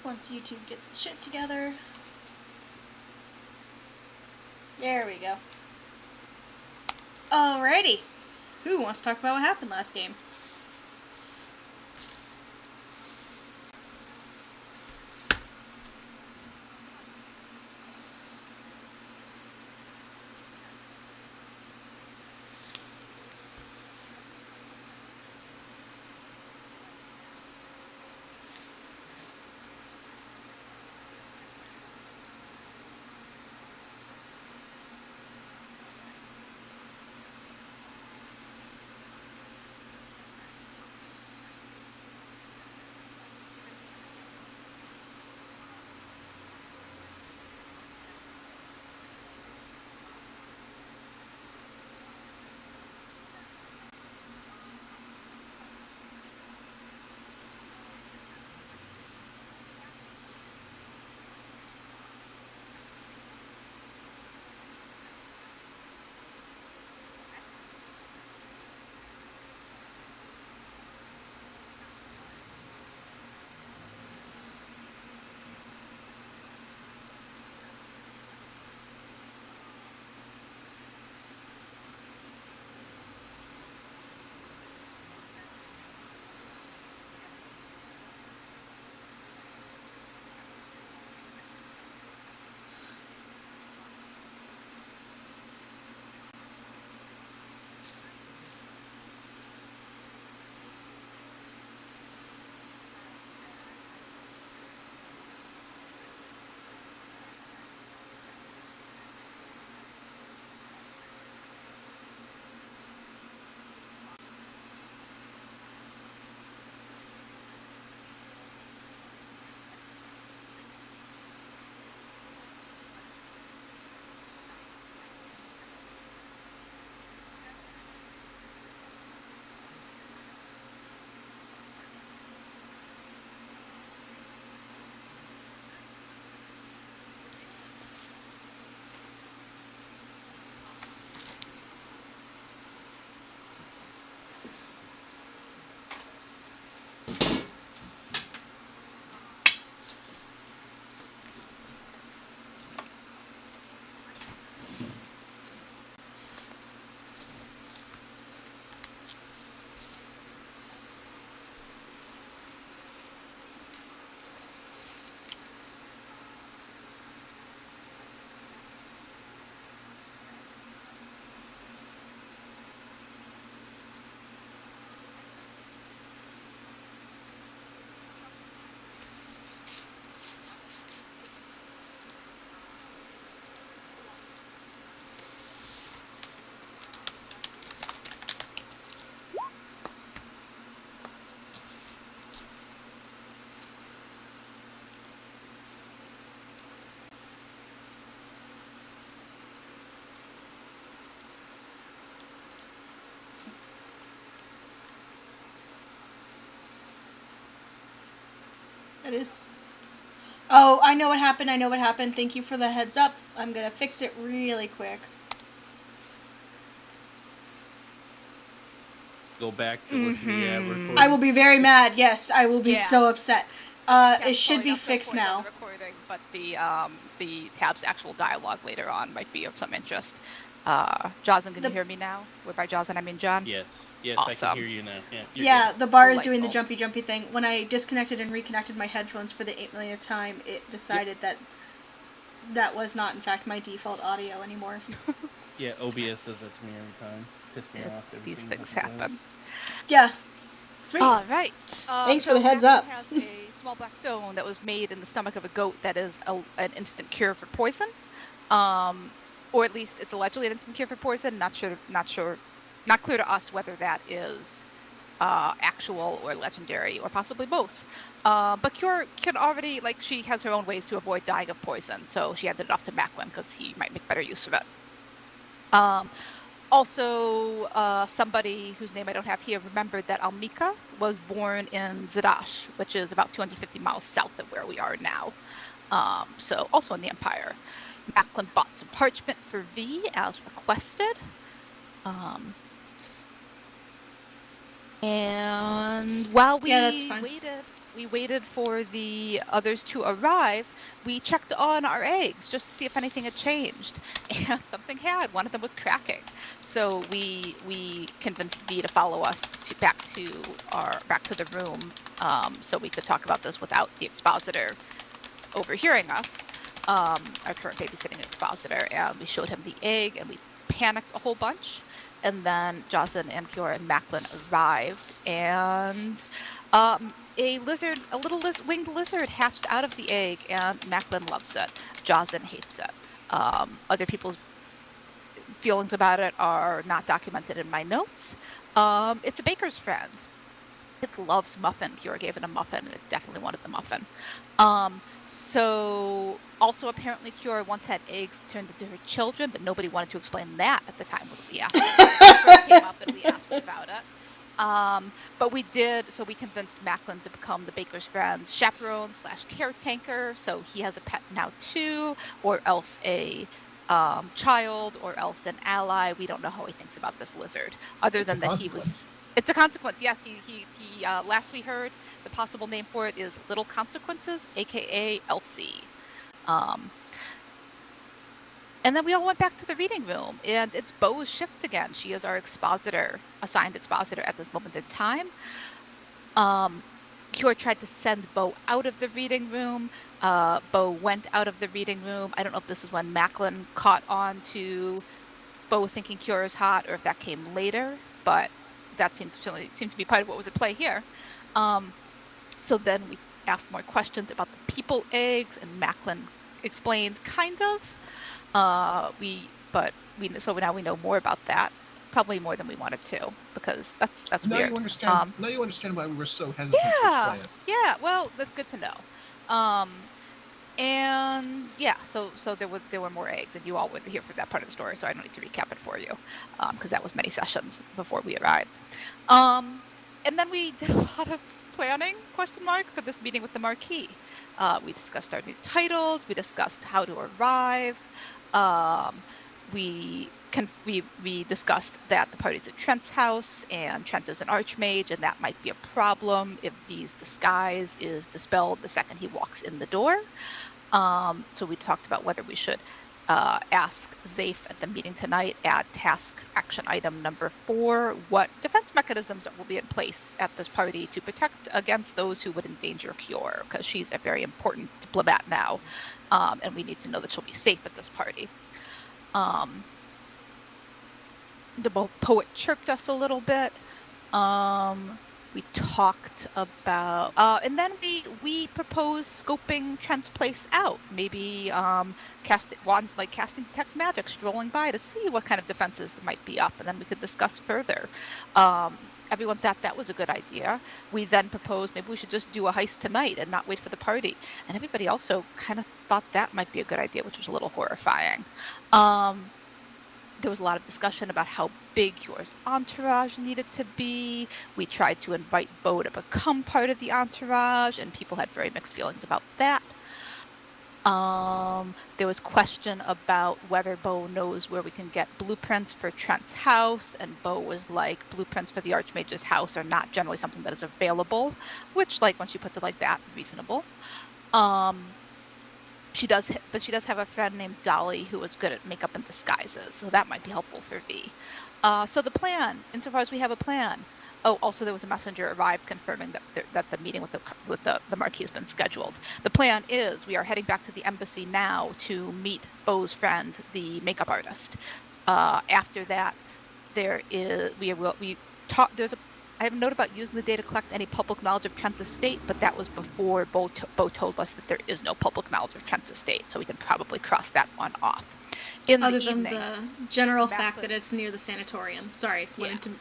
once YouTube gets its shit together. There we go. Alrighty. Who wants to talk about what happened last game? That is... Oh, I know what happened. Thank you for the heads up. I'm gonna fix it really quick. Go back to listen to the recording. I will be very mad. Yes, I will be so upset. It should be fixed now. The recording, but the tab's actual dialogue later on might be of some interest. Jocelyn, can you hear me now? By Jocelyn, I mean John. Yes, Awesome. I can hear you now. Yeah, the bar is doing the jumpy thing. When I disconnected and reconnected my headphones for the 8 millionth time, it decided that was not, in fact, my default audio anymore. Yeah, OBS does that to me every time. Piss me off. These things happen. Yeah. Sweet. All right. Thanks for the heads up. Has a small black stone that was made in the stomach of a goat that is an instant cure for poison. Or at least it's allegedly an instant cure for poison. Not clear to us whether that is actual or legendary or possibly both. But Cure can already, she has her own ways to avoid dying of poison, so she handed it off to Macklin because he might make better use of it. Also, somebody whose name I don't have here remembered that Almika was born in Zadash, which is about 250 miles south of where we are now. So also in the Empire. Macklin bought some parchment for V as requested. And while we waited we waited for the others to arrive, we checked on our eggs just to see if anything had changed, and something had. One of them was cracking. So we convinced V to follow us back to the room, so we could talk about this without the expositor overhearing us, our current babysitting expositor, and we showed him the egg, and we panicked a whole bunch. And then Jocelyn and Kiora and Macklin arrived, and a little winged lizard hatched out of the egg, and Macklin loves it. Jocelyn hates it. Other people's feelings about it are not documented in my notes. It's a baker's friend. It loves muffin. Kiora gave it a muffin, and it definitely wanted the muffin. So also apparently Kiora once had eggs that turned into her children, but nobody wanted to explain that at the time when we asked. It first came up and we asked about it. But we did, so we convinced Macklin to become the baker's friend's chaperone / caretaker. So he has a pet now too, or else a child, or else an ally. We don't know how he thinks about this lizard, other than that he was. It's a consequence. Yes, he last we heard, the possible name for it is Little Consequences, aka Elsie. And then we all went back to the reading room, and it's Bo's shift again. She is our assigned expositor at this moment in time. Kiora tried to send Bo out of the reading room. Bo went out of the reading room. I don't know if this is when Macklin caught on to Bo thinking Kiora's hot, or if that came later, but that seemed to be part of what was at play here. So then we asked more questions about the people eggs, and Macklin explained kind of. So now we know more about that, probably more than we wanted to, because that's now weird. You understand. Now you understand why we were so hesitant to explain it. Yeah. Well, that's good to know. And yeah, so there were more eggs, and you all were here for that part of the story, so I don't need to recap it for you, because that was many sessions before we arrived. And then we did a lot of planning, for this meeting with the Marquis. We discussed our new titles. We discussed how to arrive. We discussed that the party's at Trent's house, and Trent is an archmage, and that might be a problem if V's disguise is dispelled the second he walks in the door. So we talked about whether we should ask Zafe at the meeting tonight at task action item number 4, what defense mechanisms will be in place at this party to protect against those who would endanger Kiora, because she's a very important diplomat now, and we need to know that she'll be safe at this party. The poet chirped us a little bit. We talked about, and then we proposed scoping Trent's place out. Maybe casting detect magic, strolling by to see what kind of defenses there might be up, and then we could discuss further. Everyone thought that was a good idea. We then proposed maybe we should just do a heist tonight and not wait for the party. And everybody also kind of thought that might be a good idea, which was a little horrifying. There was a lot of discussion about how big Kiora's entourage needed to be. We tried to invite Bo to become part of the entourage, and people had very mixed feelings about that. There was question about whether Bo knows where we can get blueprints for Trent's house, and Bo was like, blueprints for the Archmage's house are not generally something that is available, which, like, when she puts it like that, reasonable. She does have a friend named Dolly who was good at makeup and disguises, so that might be helpful for V. So the plan, insofar as we have a plan. Oh, also there was a messenger arrived confirming that the meeting with the Marquis has been scheduled. The plan is we are heading back to the embassy now to meet Bo's friend, the makeup artist. After that, I have a note about using the data to collect any public knowledge of Trent's estate, but that was before Bo told us that there is no public knowledge of Trent's estate, so we can probably cross that one off. Other than the general fact that it's near the sanatorium. Sorry, thank you.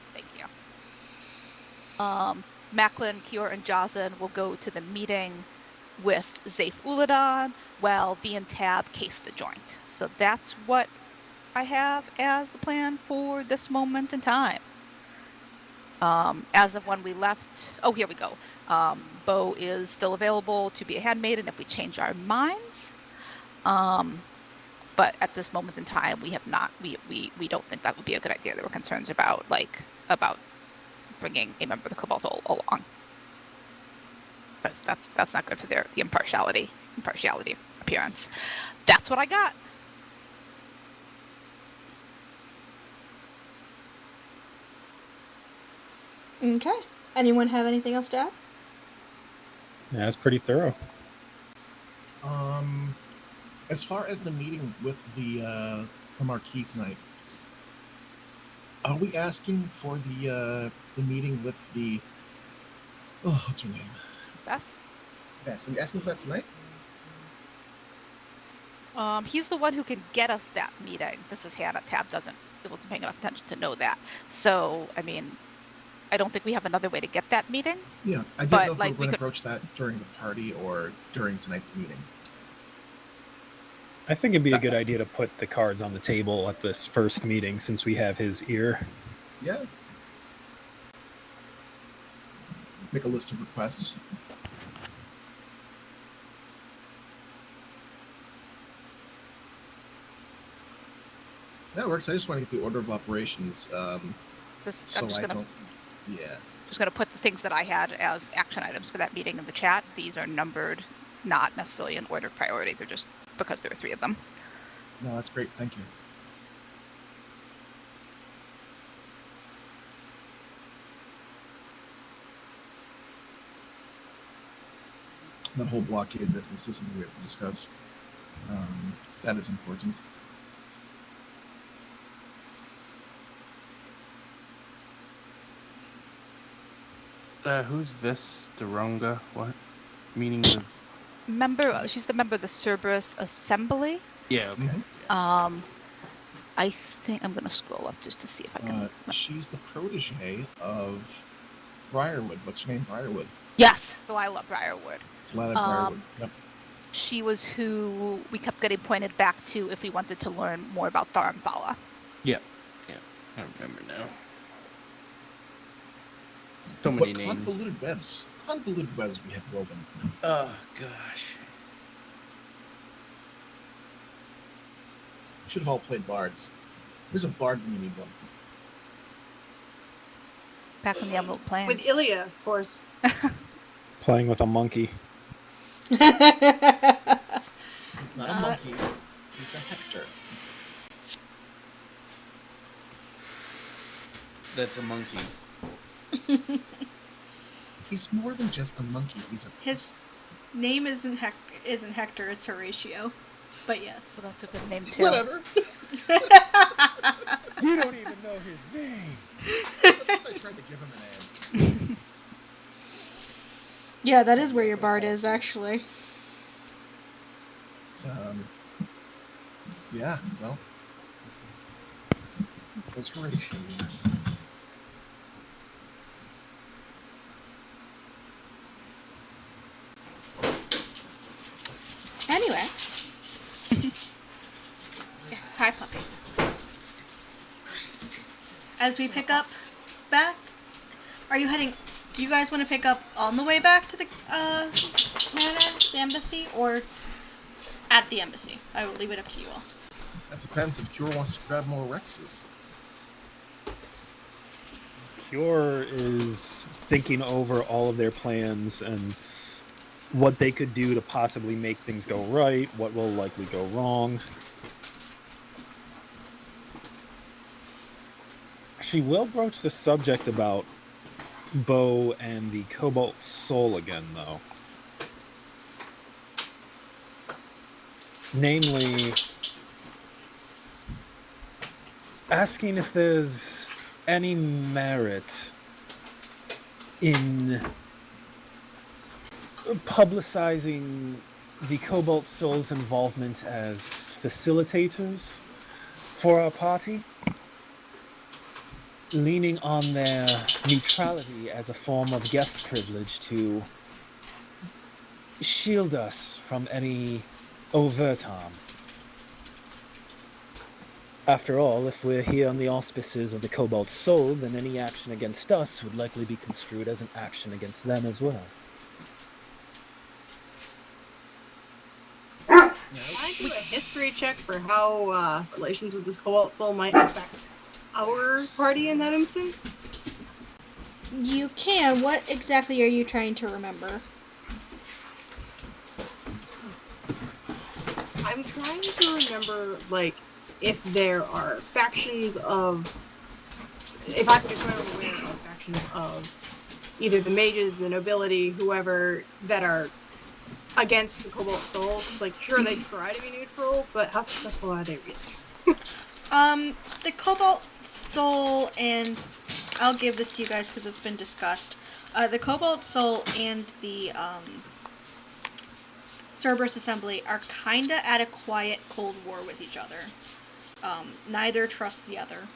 Macklin, Kiora, and Jocelyn will go to the meeting with Zafe Uladon, while V and Tab case the joint. So that's what I have as the plan for this moment in time. As of when we left, here we go. Bo is still available to be a handmaiden if we change our minds. But at this moment in time, we have not. We don't think that would be a good idea. There were concerns about bringing a member of the Cobalt along. because that's not good for the impartiality appearance. That's what I got. Okay. Anyone have anything else to add? Yeah, that's pretty thorough. As far as the meeting with the marquee tonight, are we asking for the meeting with the what's her name? Bess? Yeah, so we asking for that tonight? He's the one who can get us that meeting. This is Hannah. Tab wasn't paying enough attention to know that. So, I mean, I don't think we have another way to get that meeting. Yeah, I didn't know if we were going to approach that during the party or during tonight's meeting. I think it'd be a good idea to put the cards on the table at this first meeting since we have his ear. Yeah. Make a list of requests. That works. I just want to get the order of operations. I'm just gonna put the things that I had as action items for that meeting in the chat. These are numbered, not necessarily in order of priority. They're just because there were 3 of them. No, that's great. Thank you. That whole blockade business is something we have to discuss. That is important. Who's this? Daronga? What? Meaning with... She's the member of the Cerberus Assembly. Yeah, okay. Mm-hmm. I think I'm going to scroll up just to see if I can... she's the protege of Briarwood. What's her name? Briarwood. Yes, Delilah Briarwood. Delilah Briarwood, yep. She was who we kept getting pointed back to if we wanted to learn more about Tharimbala. Yeah, I remember now. So many names. Convoluted webs we have woven. Oh, gosh. We should have all played bards. There's a bard when you need one. Back on the Emerald Plains. With Ilya, of course. Playing with a monkey. He's not a monkey. He's a Hector. That's a monkey. He's more than just a monkey. His name isn't Hector, it's Horatio. But yes. Well, that's a good name too. Whatever. You don't even know his name. At least I tried to give him a name. Yeah, that is where your bard is, actually. It's, yeah, well. Those Horatians. Anyway. Yes, hi puppies. As we pick up back, are you heading... Do you guys want to pick up on the way back to the manor, the embassy, or at the embassy? I will leave it up to you all. That depends if Cure wants to grab more Rexes. Cure is thinking over all of their plans and what they could do to possibly make things go right, what will likely go wrong. She will broach the subject about Bo and the Cobalt Soul again, though. Namely, asking if there's any merit in publicizing the Cobalt Soul's involvement as facilitators for our party, leaning on their neutrality as a form of guest privilege to shield us from any overt harm. After all, if we're here on the auspices of the Cobalt Soul, then any action against us would likely be construed as an action against them as well. Can I do a history check for how relations with this Cobalt Soul might affect our party in that instance? You can. What exactly are you trying to remember? I'm trying to remember, like, if there are factions of... If I'm aware of factions of either the mages, the nobility, whoever, that are against the Cobalt Soul. Just like, sure, they try to be neutral, but how successful are they really? The Cobalt Soul and I'll give this to you guys because it's been discussed. The Cobalt Soul and the Cerberus Assembly are kinda at a quiet Cold War with each other. Neither trusts the other.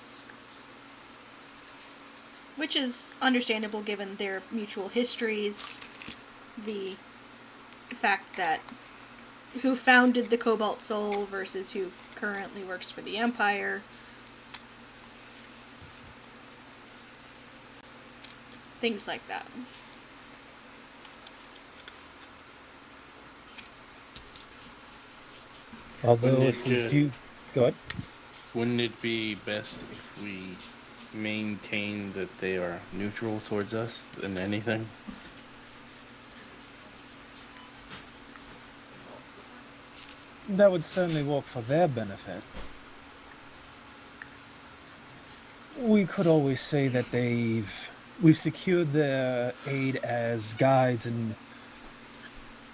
Which is understandable given their mutual histories, the fact that who founded the Cobalt Soul versus who currently works for the Empire. Things like that. Although Wouldn't if we it, do... Go ahead. Wouldn't it be best if we maintain that they are neutral towards us than anything? That would certainly work for their benefit. We could always say that we've secured their aid as guides and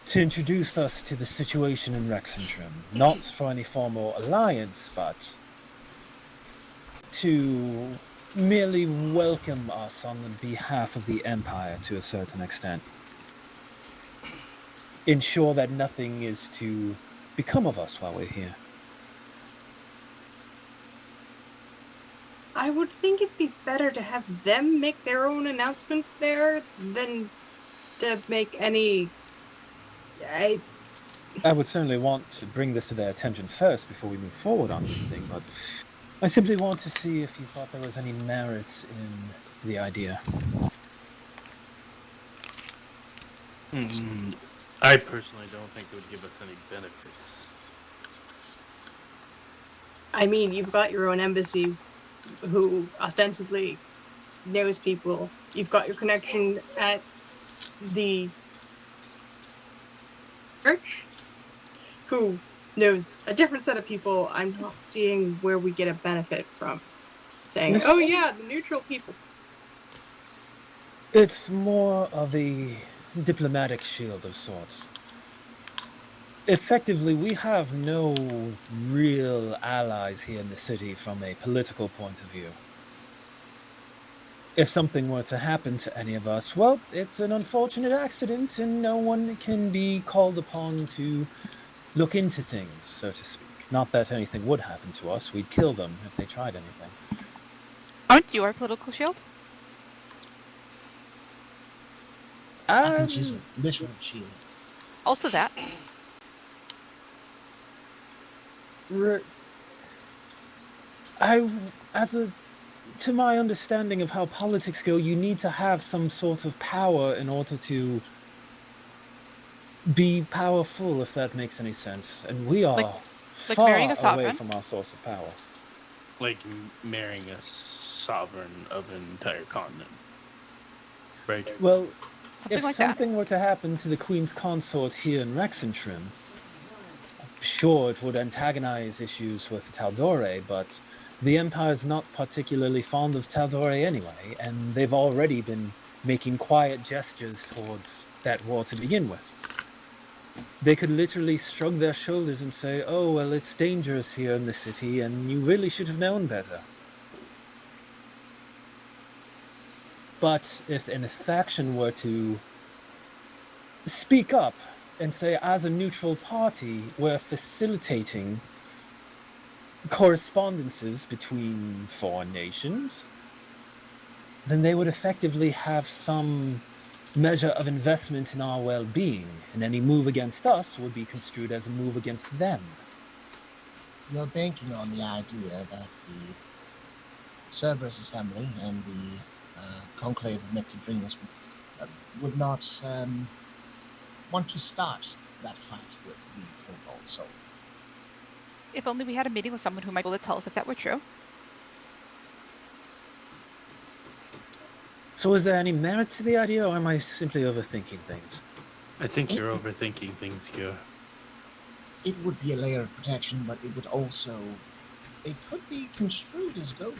to introduce us to the situation in Rexentrum. Not for any formal alliance, but to merely welcome us on behalf of the Empire to a certain extent. Ensure that nothing is to become of us while we're here. I would think it'd be better to have them make their own announcement there than to make any... I would certainly want to bring this to their attention first before we move forward on anything, but I simply want to see if you thought there was any merit in the idea. I personally don't think it would give us any benefits. I mean, you've got your own embassy who ostensibly knows people. You've got your connection at the church who knows a different set of people. I'm not seeing where we get a benefit from saying, oh yeah, the neutral people. It's more of a diplomatic shield of sorts. Effectively, we have no real allies here in the city from a political point of view. If something were to happen to any of us, well, it's an unfortunate accident and no one can be called upon to look into things, so to speak. Not that anything would happen to us, we'd kill them if they tried anything. Aren't you our political shield? I think she's a literal shield. Also that. To my understanding of how politics go, you need to have some sort of power in order to be powerful, if that makes any sense. And we are like far marrying a away sovereign? from our source of power. Like marrying a sovereign of an entire continent. Right? Well, Something if like that. something were to happen to the Queen's consort here in Rexentrum, sure, it would antagonize issues with Tal'Dorei, but the Empire's not particularly fond of Tal'Dorei anyway, and they've already been making quiet gestures towards that war to begin with. They could literally shrug their shoulders and say, oh, well, it's dangerous here in the city, and you really should have known better. But if a faction were to speak up and say, as a neutral party, we're facilitating correspondences between foreign nations, then they would effectively have some measure of investment in our well-being, and any move against us would be construed as a move against them. You're banking on the idea that the Cerberus Assembly and the Conclave of Nectadrinus would not want to start that fight with the Cobalt Soul. If only we had a meeting with someone who might be able to tell us if that were true. So is there any merit to the idea, or am I simply overthinking things? I think you're overthinking things here. it would be a layer of protection, but it would also, it could be construed as goading,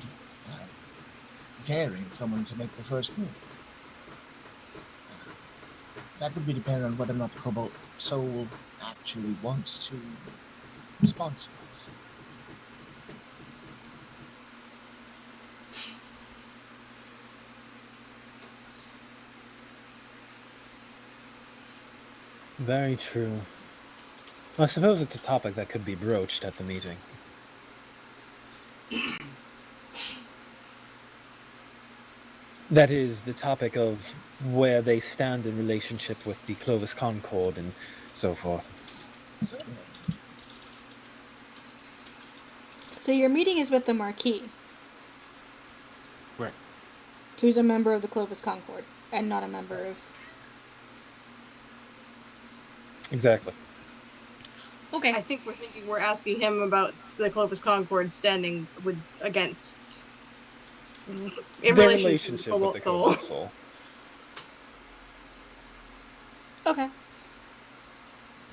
daring someone to make the first move. That would be dependent on whether or not the Cobalt Soul actually wants to sponsor us. Very true. I suppose it's a topic that could be broached at the meeting. That is, the topic of where they stand in relationship with the Clovis Concord and so forth. Certainly. So your meeting is with the Marquis, Right. who's a member of the Clovis Concord, and not a member of... Exactly. Okay. I think we're asking him about the Clovis Concord standing against in Their relation to relationship with the Cobalt Soul. Okay.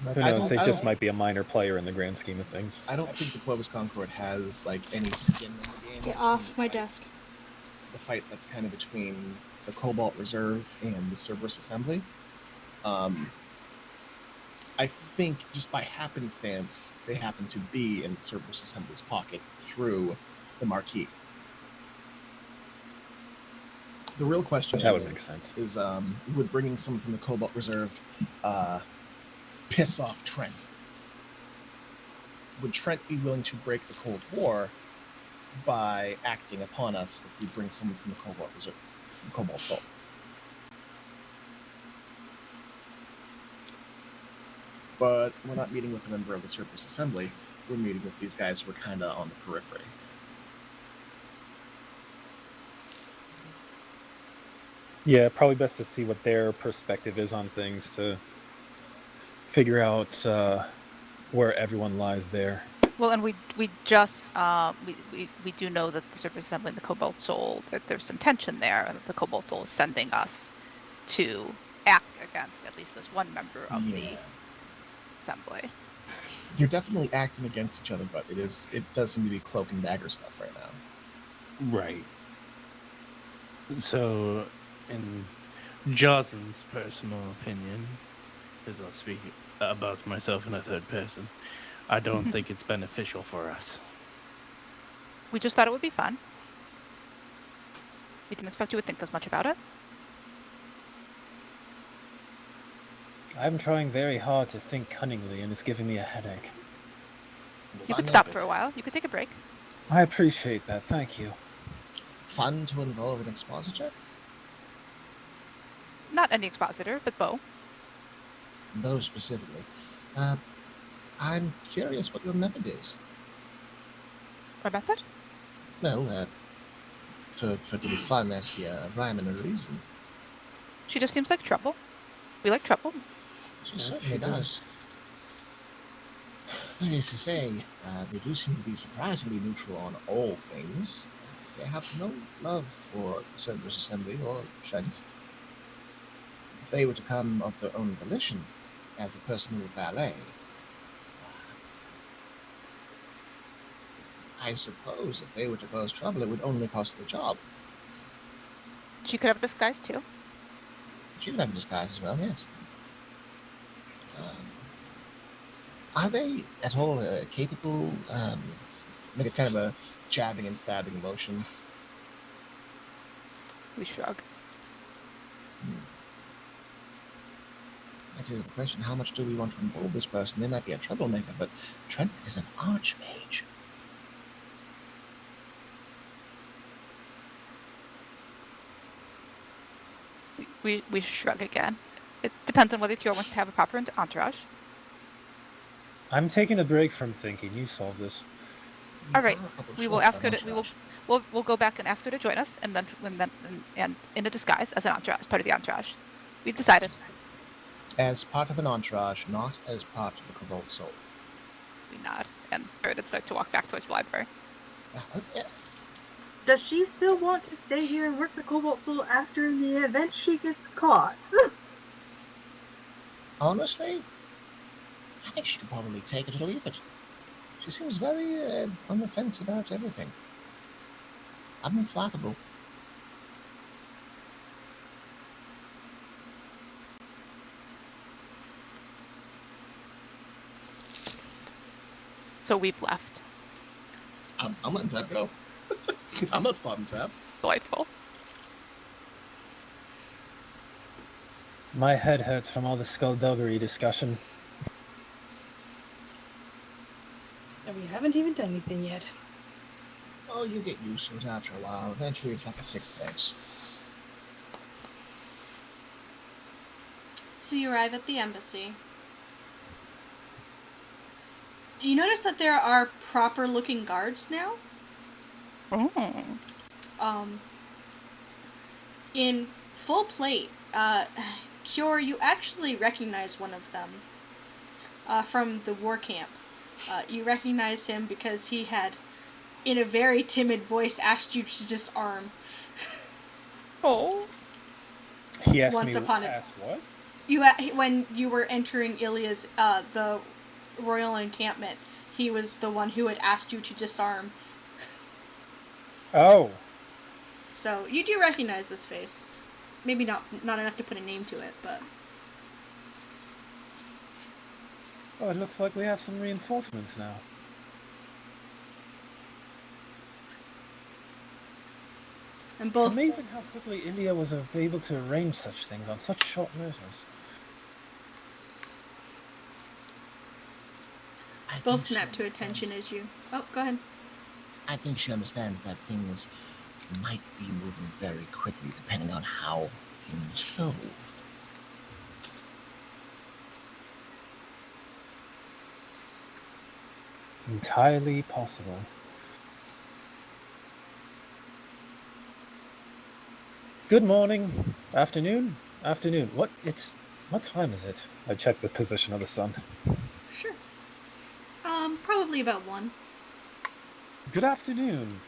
Like, Who knows? They I just don't, might be a minor player in the grand scheme of things. I don't think the Clovis Concord has like any skin in the game. Get between off the my fight- desk. The fight that's kind of between the Cobalt Reserve and the Cerberus Assembly. I think just by happenstance, they happen to be in the Cerberus Assembly's pocket through the Marquis. The real question That is, would make sense. Would bringing someone from the Cobalt Reserve piss off Trent? Would Trent be willing to break the Cold War by acting upon us if we bring someone from the Cobalt Reserve, the Cobalt Soul? But we're not meeting with a member of the Cerberus Assembly. We're meeting with these guys who are kind of on the periphery. Yeah, probably best to see what their perspective is on things to figure out where everyone lies there. Well, and we just we do know that the Cerberus Assembly and the Cobalt Soul, that there's some tension there, and that the Cobalt Soul is sending us to act against at least this one member of the assembly. They're definitely acting against each other, but it does seem to be cloak and dagger stuff right now. Right. So, in Joslin's personal opinion, as I'll speak about myself in a third person, I don't think it's beneficial for us. We just thought it would be fun. We didn't expect you would think this much about it. I'm trying very hard to think cunningly, and it's giving me a headache. You could stop for a while. You could take a break. I appreciate that. Thank you. Fun to involve an expositor? Not any expositor, but Bo. Bo specifically. I'm curious what your method is. Our method? Well, for it to be fun, there has to be a rhyme and a reason. She just seems like trouble. We like trouble. She certainly does. That is to say, they do seem to be surprisingly neutral on all things. They have no love for the Cerberus Assembly or Trent. If they were to come of their own volition, as a personal valet, I suppose if they were to cause trouble, it would only cost the job. She could have a disguise too. She could have a disguise as well, yes. Are they at all capable? Make a kind of a jabbing and stabbing motion. We shrug. That is the question: how much do we want to involve this person? They might be a troublemaker, but Trent is an archmage. We shrug again. It depends on whether Kiora wants to have a proper entourage. I'm taking a break from thinking. You solve this. All right. You are a couple We will short ask for her an to. We entourage. we'll go back and ask her to join us, and then and in a disguise as an entourage, part of the entourage. We've decided. As part of an entourage, not as part of the Cobalt Soul. We nod and start to walk back towards the library. Does she still want to stay here and work the Cobalt Soul after in the event she gets caught? Honestly, I think she could probably take it or leave it. She seems very on the fence about everything. Unflappable. So we've left. I'm letting Tab go. I'm not stopping Tab. Delightful. My head hurts from all the skullduggery discussion. And we haven't even done anything yet. Oh, you get used to it after a while. Eventually, it's like a sixth sense. So you arrive at the embassy. You notice that there are proper-looking guards now. Oh. In full plate. Cure, you actually recognize one of them from the war camp. You recognize him because he had, in a very timid voice, asked you to disarm. Oh. He asked Once me, upon a- asked what? When you were entering Ilya's, the royal encampment, he was the one who had asked you to disarm. Oh. So you do recognize this face. Maybe not enough to put a name to it, but... Oh, it looks like we have some reinforcements now. And It's both... amazing how quickly India was able to arrange such things on such short notice. Both snap to attention as you... Oh, go ahead. I think she understands that things might be moving very quickly depending on how things go. Entirely possible. Good morning. Afternoon? Afternoon. What time is it? I checked the position of the sun. Sure. Probably about 1. Good afternoon.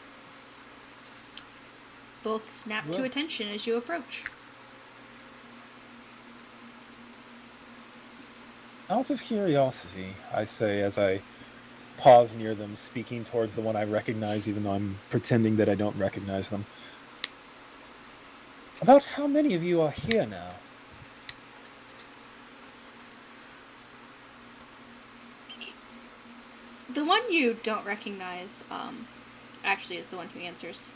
Both snap to Well- attention as you approach. Out of curiosity, I say as I pause near them, speaking towards the one I recognize, even though I'm pretending that I don't recognize them. About how many of you are here now? The one you don't recognize, actually is the one who answers.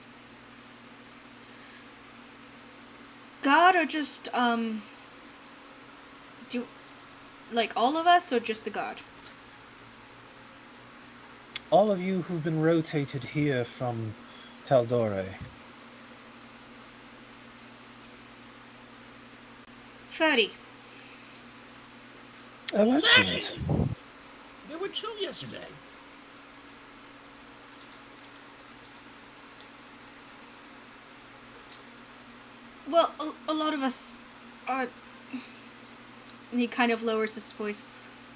God, or just, like all of us, or just the God? All of you who've been rotated here from Tal'Dorei. 30. Oh, 30? excellent. There were 2 yesterday. Well, a lot of us are... And he kind of lowers his voice.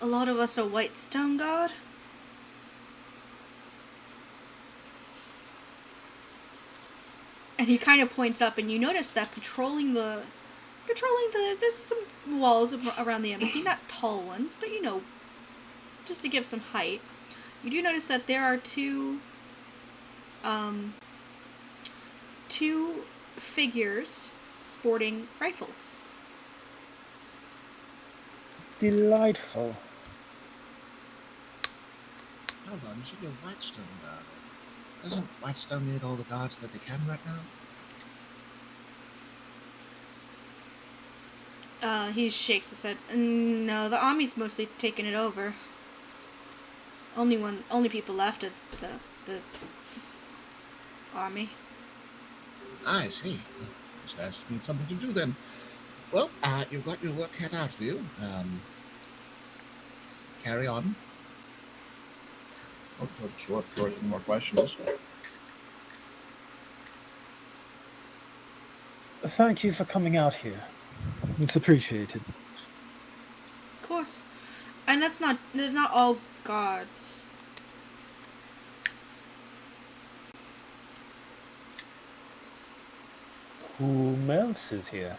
A lot of us are White Stone God. And he kind of points up, and you notice that patrolling the there's some walls around the embassy, not tall ones, but just to give some height. You do notice that there are two figures sporting rifles. Delightful. Hold on, you should be a Whitestone guard. Doesn't Whitestone need all the guards that they can right now? He shakes his head. No, the army's mostly taken it over. Only people left of the army. I see. Those guys need something to do then. Well, you've got your work cut out for you. Carry on. I'll put Cure if Cure has any more questions. Thank you for coming out here. It's appreciated. Of course. And they're not all gods. Who else is here?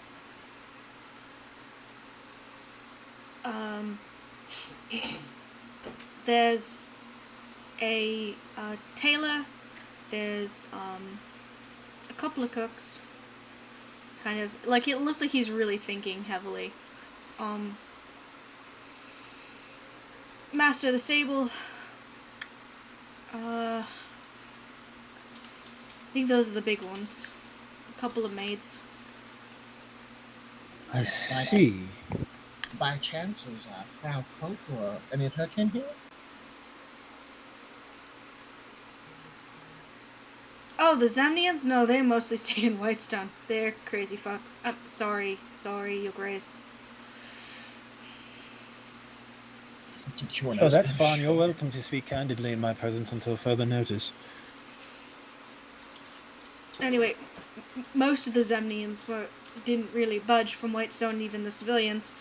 There's a tailor. There's a couple of cooks. Kind of like it looks like he's really thinking heavily. Master of the stable. I think those are the big ones. A couple of maids. I see. By chance, is Frau Coke or any of her kin here? Oh, the Zamnians? No, they mostly stayed in Whitestone. They're crazy fucks. I'm sorry, Your Grace. Oh, that's fine. You're welcome to speak candidly in my presence until further notice. Anyway, most of the Zemnians didn't really budge from Whitestone, even the civilians.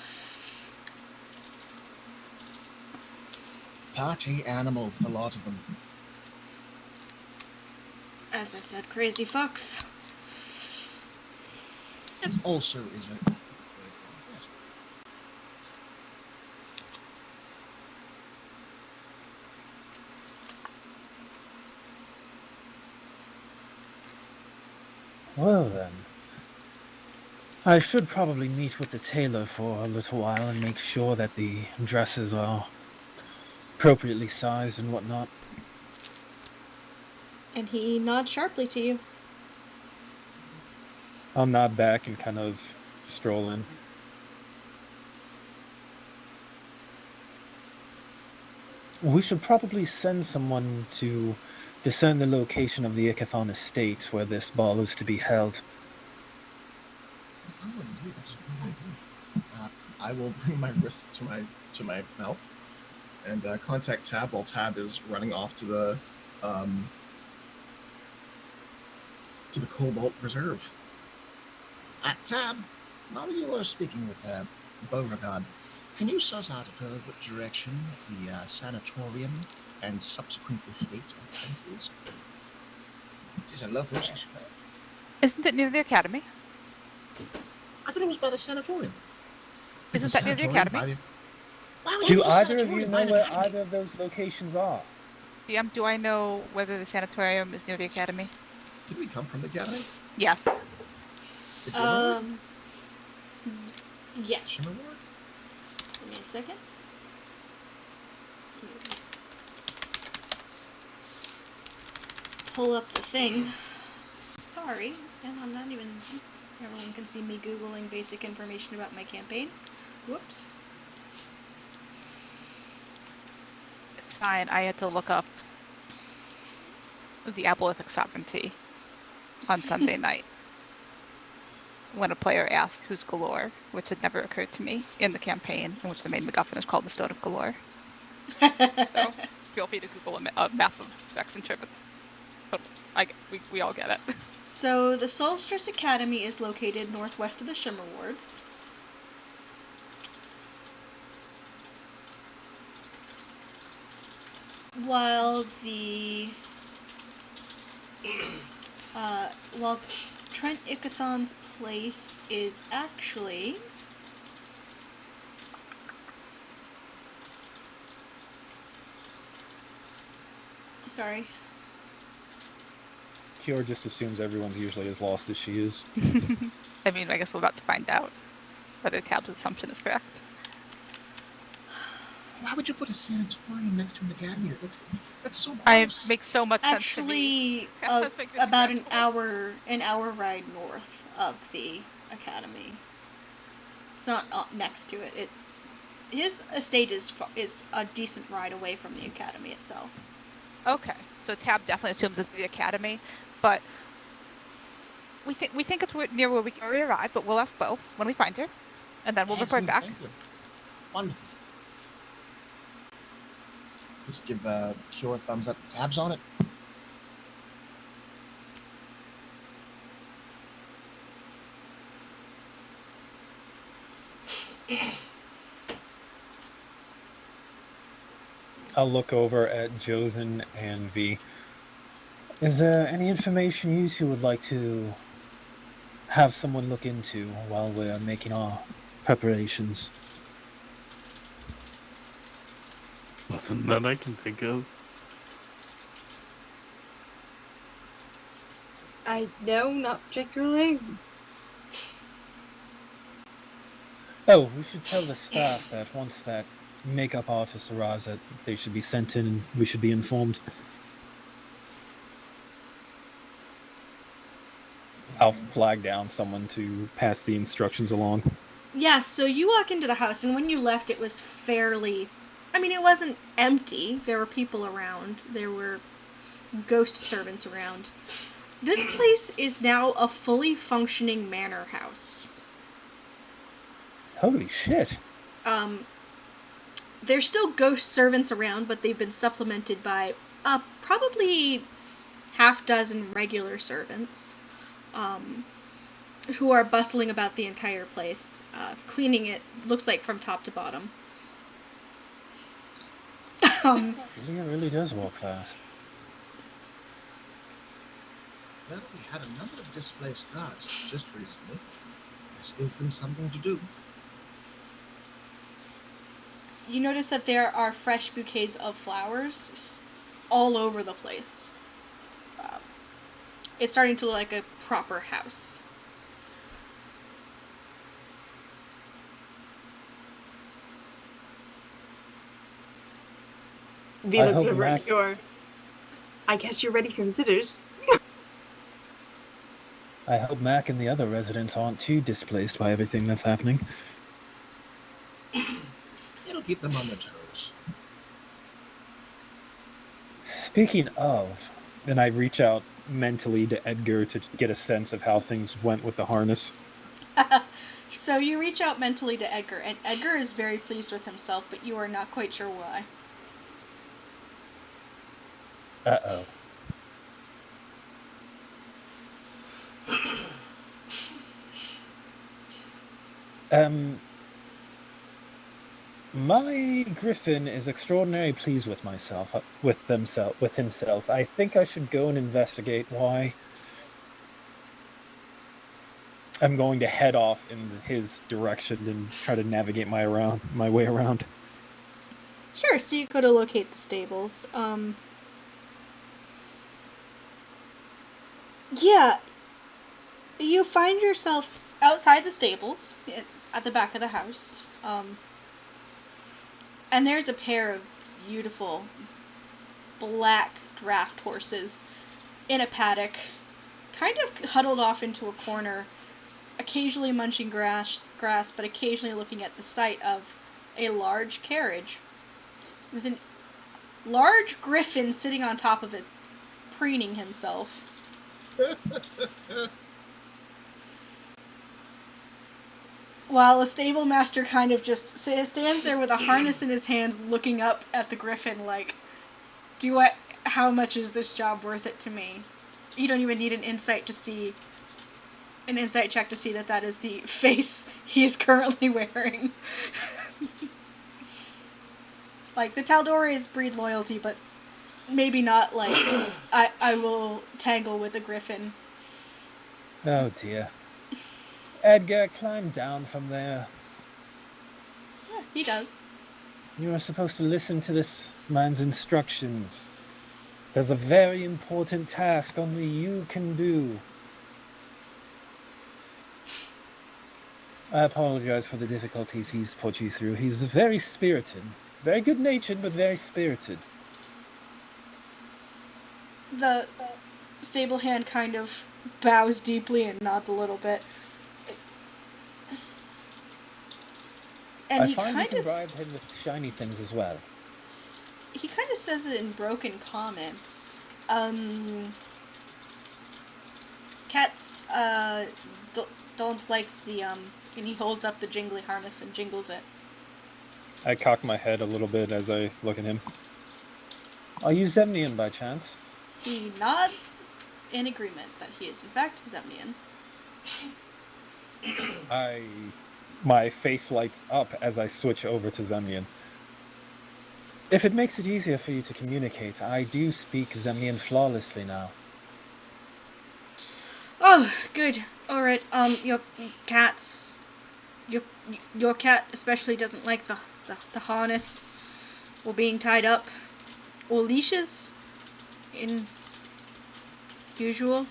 Party animals, the lot of them. As I said, crazy fucks. And also is a... Well then, I should probably meet with the tailor for a little while and make sure that the dresses are appropriately sized and whatnot. And he nods sharply to you. I'll nod back and kind of stroll in. We should probably send someone to discern the location of the Ikathon estate where this ball is to be held. Oh, indeed, that's a good idea. I will bring my wrist to my mouth and contact Tab while Tab is running off to the Cobalt Reserve. Tab, now that you are speaking with Beauregard, can you suss out of her what direction the sanatorium and subsequent estate of Kent is? She's a local, she should know. Isn't it near the academy? I thought it was by the sanatorium. Isn't that near the academy? Do either of you know where either of those locations are? DM, do I know whether the sanatorium is near the academy? Did we come from the academy? Yes. Yes. Shimmer Ward? Give me a second. Pull up the thing. Sorry, and I'm not even... Everyone can see me Googling basic information about my campaign. Whoops. It's fine. I had to look up the Abolithic Sovereignty on Sunday night when a player asked who's Galore, which had never occurred to me in the campaign, in which the main MacGuffin is called the Stone of Galore. So feel free to Google a map of Vex and Trivets. But we all get it. So the Solstice Academy is located northwest of the Shimmer Wards. While Trent Ikathon's place is actually sorry. Kiora just assumes everyone's usually as lost as she is. I mean, I guess we're about to find out whether Tab's assumption is correct. Why would you put a sanatorium next to an academy? That's so gross. Makes so much sense to me. Actually, about an hour ride north of the academy. It's not next to it. His estate is a decent ride away from the academy itself. Okay, so Tab definitely assumes it's the academy, but we think it's near where we arrive. But we'll ask Bo when we find her, and then we'll report back. Thank you. Wonderful. Just give Kiora a thumbs up. Tabs on it. I'll look over at Josen and V. Is there any information you two would like to have someone look into while we're making our preparations? Nothing that I can think of. No, not particularly. Oh, we should tell the staff that once that makeup artist arrives, that they should be sent in and we should be informed. I'll flag down someone to pass the instructions along. Yeah, so you walk into the house, and when you left, it was fairly... I mean, it wasn't empty. There were people around. There were ghost servants around. This place is now a fully functioning manor house. Holy shit. There's still ghost servants around, but they've been supplemented by probably half dozen regular servants, who are bustling about the entire place, cleaning it, looks like from top to bottom. Leah really does walk fast. Well, we had a number of displaced guards just recently. This gives them something to do. You notice that there are fresh bouquets of flowers all over the place. It's starting to look like a proper house. V I looks hope over at Mac- your. I guess you're ready for visitors. I hope Mac and the other residents aren't too displaced by everything that's happening. It'll keep them on their toes. Speaking of, and I reach out mentally to Edgar to get a sense of how things went with the harness. So you reach out mentally to Edgar, and Edgar is very pleased with himself, but you are not quite sure why. Uh-oh. My griffin is extraordinarily pleased with himself. I think I should go and investigate why. I'm going to head off in his direction and try to navigate my way around. Sure, so you go to locate the stables. Yeah, you find yourself outside the stables, at the back of the house. And there's a pair of beautiful black draft horses in a paddock, kind of huddled off into a corner, occasionally munching grass, but occasionally looking at the sight of a large carriage with a large griffin sitting on top of it, preening himself. While a stable master kind of just stands there with a harness in his hands, looking up at the griffin like, how much is this job worth it to me? You don't even need an insight check to see that is the face he is currently wearing. Like, the Tal'Doreis breed loyalty, but maybe not like, I will tangle with a griffin. Oh dear. Edgar, climb down from there. Yeah, he does. You are supposed to listen to this man's instructions. There's a very important task only you can do. I apologize for the difficulties he's put you through. He's very spirited. Very good-natured, but very spirited. The stable hand kind of bows deeply and nods a little bit. And I find you can bribe him with shiny things as well. He kind of says it in broken common. Cats, don't like the, and he holds up the jingly harness and jingles it. I cock my head a little bit as I look at him. Are you Zemnian by chance? He nods in agreement that he is in fact Zemnian. My face lights up as I switch over to Zemnian. If it makes it easier for you to communicate, I do speak Zemnian flawlessly now. Oh, good. Alright, your cat especially doesn't like the harness. or being tied up, or leashes in usual.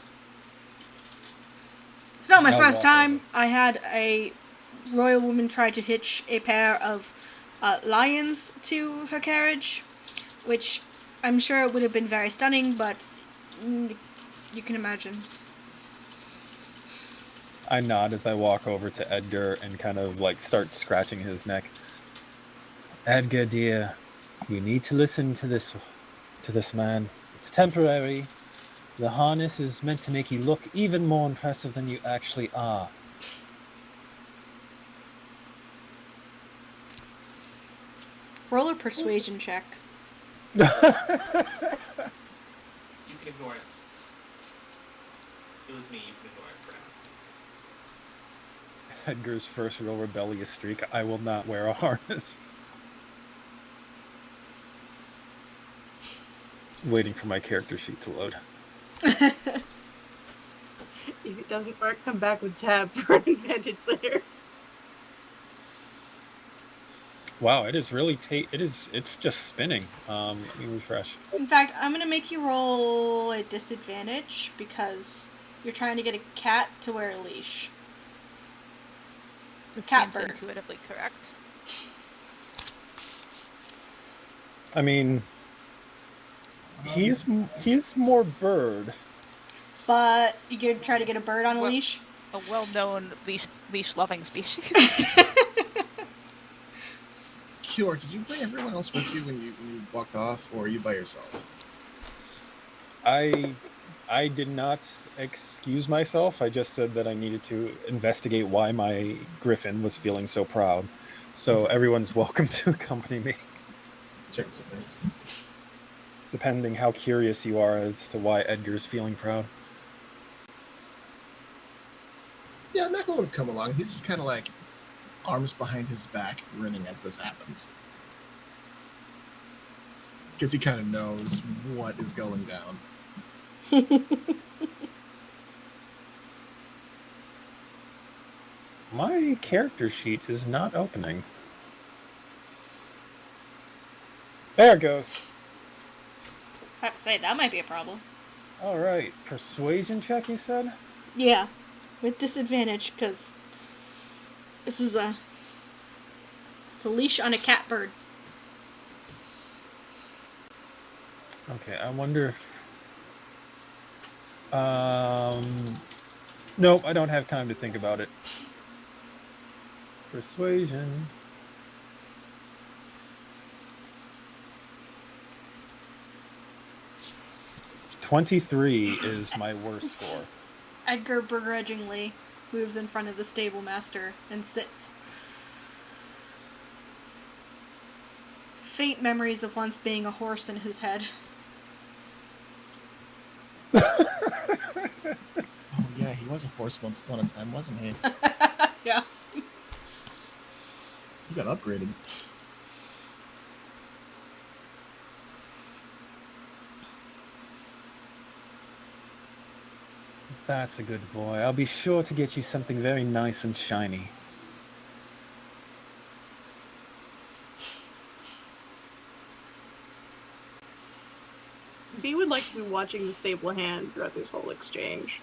It's not my I'll first walk time. over. I had a royal woman try to hitch a pair of lions to her carriage, which I'm sure would have been very stunning, but you can imagine. I nod as I walk over to Edgar and kind of like start scratching his neck. Edgar, dear, you need to listen to this man. It's temporary. The harness is meant to make you look even more impressive than you actually are. Roll a persuasion check. You can ignore it. It was me. You can ignore it for now. Edgar's first real rebellious streak. I will not wear a harness. Waiting for my character sheet to load. If it doesn't work, come back with tab for an advantage later. Wow, it is really it's just spinning. Let me refresh. In fact, I'm gonna make you roll a disadvantage because you're trying to get a cat to wear a leash. This Cat seems bird. intuitively correct. I mean, he's more bird. But you could try to get a bird on a Well- leash. A well-known leash-loving species. Cure, did you bring everyone else with you when you walked off, or are you by yourself? I did not excuse myself. I just said that I needed to investigate why my griffin was feeling so proud. So everyone's welcome to accompany me, Checking some things. depending how curious you are as to why Edgar's feeling proud. Yeah, Michael would come along. He's just kind of like arms behind his back, grinning as this happens. Because he kind of knows what is going down. My character sheet is not opening. There it goes. I have to say, that might be a problem. All right, persuasion check, you said? Yeah, with disadvantage, because this is it's a leash on a cat bird. Okay, I wonder if... Nope, I don't have time to think about it. Persuasion. $23 is my worst score. Edgar begrudgingly moves in front of the stable master and sits. Faint memories of once being a horse in his head. Oh yeah, he was a horse once upon a time, wasn't he? Yeah. He got upgraded. That's a good boy. I'll be sure to get you something very nice and shiny. B would like to be watching the stable hand throughout this whole exchange.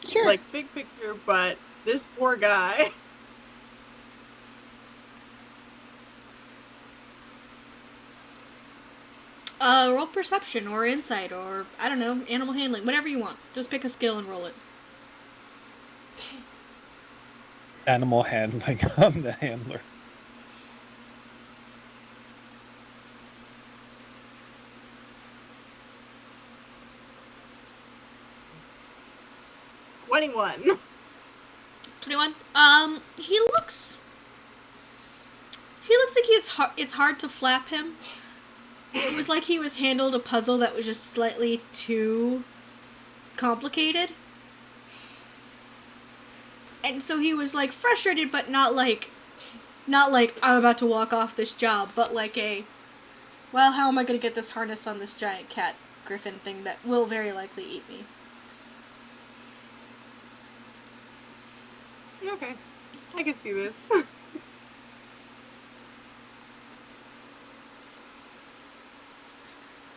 Sure. Like, big picture, but this poor guy. Roll perception or insight or, I don't know, animal handling, whatever you want. Just pick a skill and roll it. Animal handling. I'm the handler. $21. 21. He looks like it's hard to flap him. It was like he was handled a puzzle that was just slightly too complicated. And so he was like frustrated, but not like I'm about to walk off this job, but like well, how am I going to get this harness on this giant cat griffin thing that will very likely eat me? Okay, I can see this.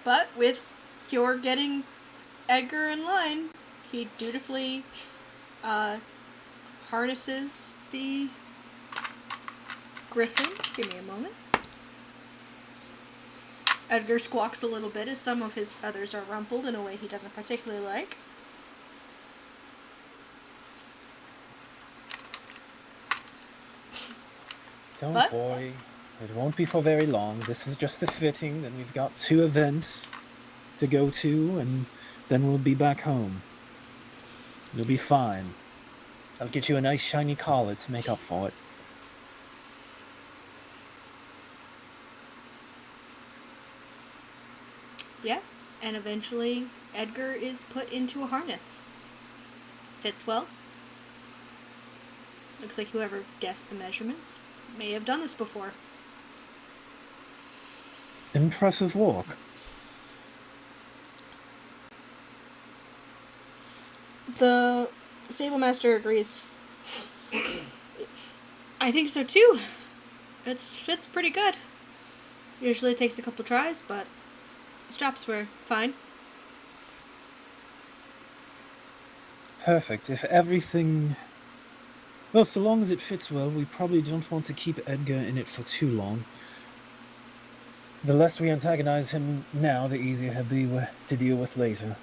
But with your getting Edgar in line, he dutifully harnesses the griffin. Give me a moment. Edgar squawks a little bit as some of his feathers are rumpled in a way he doesn't particularly like. Don't But- worry. It won't be for very long. This is just the fitting. Then we've got 2 events to go to, and then we'll be back home. You'll be fine. I'll get you a nice shiny collar to make up for it. Yeah, and eventually Edgar is put into a harness. Fits well. Looks like whoever guessed the measurements may have done this before. Impressive walk. The Sable Master agrees. I think so too. It fits pretty good. Usually it takes a couple tries, but the straps were fine. Perfect. If everything... Well, so long as it fits well, we probably don't want to keep Edgar in it for too long. The less we antagonize him now, the easier he'll be to deal with later.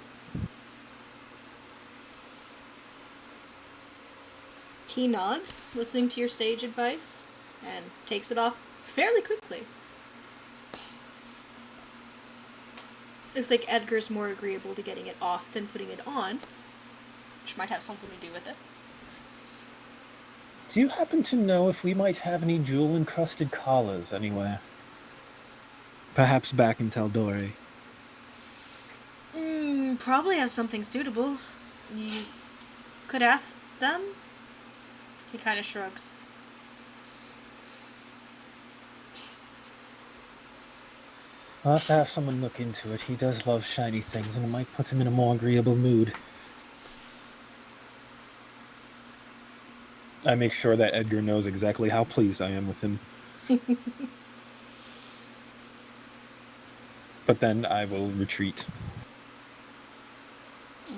He nods, listening to your sage advice, and takes it off fairly quickly. Looks like Edgar's more agreeable to getting it off than putting it on, which might have something to do with it. Do you happen to know if we might have any jewel-encrusted collars anywhere? Perhaps back in Tal'Dorei. Probably have something suitable. You could ask them? He kind of shrugs. I'll have to have someone look into it. He does love shiny things, and it might put him in a more agreeable mood. I make sure that Edgar knows exactly how pleased I am with him. But then I will retreat.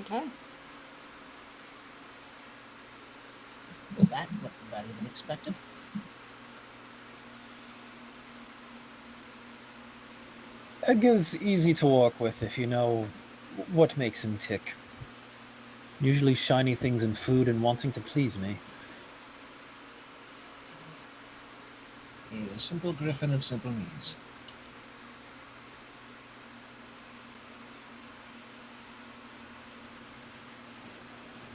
Okay. Well, that went better than expected. Edgar's easy to work with if you know what makes him tick. Usually shiny things in food and wanting to please me. He's a simple griffin of simple needs.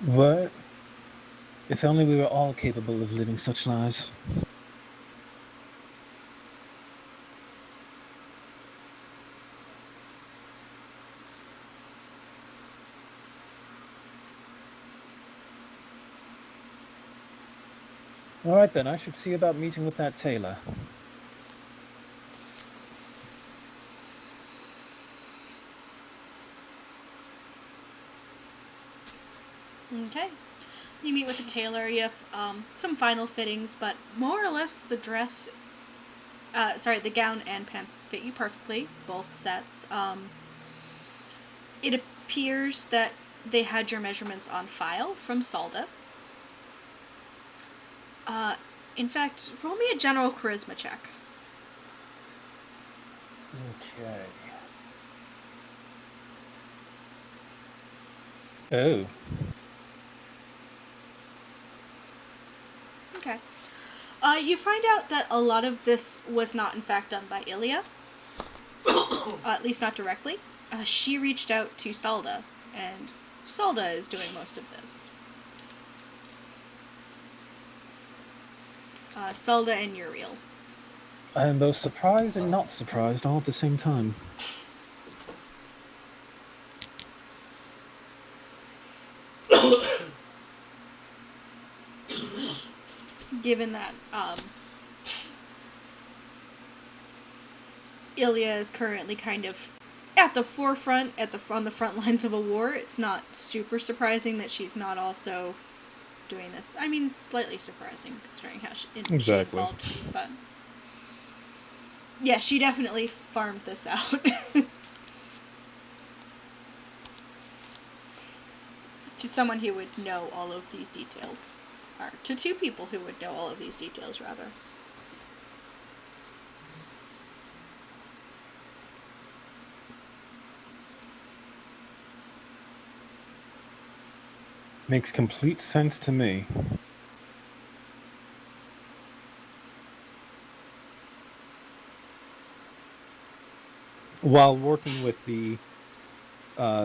What? If only we were all capable of living such lives. Alright then, I should see about meeting with that tailor. Okay. You meet with the tailor. You have some final fittings, but more or less the dress, the gown and pants fit you perfectly, both sets. It appears that they had your measurements on file from Salda. In fact, roll me a general charisma check. Okay. Oh. Okay. You find out that a lot of this was not, in fact, done by Ilya. At least not directly. She reached out to Salda, and Salda is doing most of this. Salda and Uriel. I am both surprised and not surprised all at the same time. Given that Ilya is currently kind of at the forefront, on the front lines of a war, it's not super surprising that she's not also doing this. I mean, slightly surprising considering how she involved, but yeah, she definitely farmed this out. To someone who would know all of these details. Or to two people who would know all of these details, rather. Makes complete sense to me. While working with the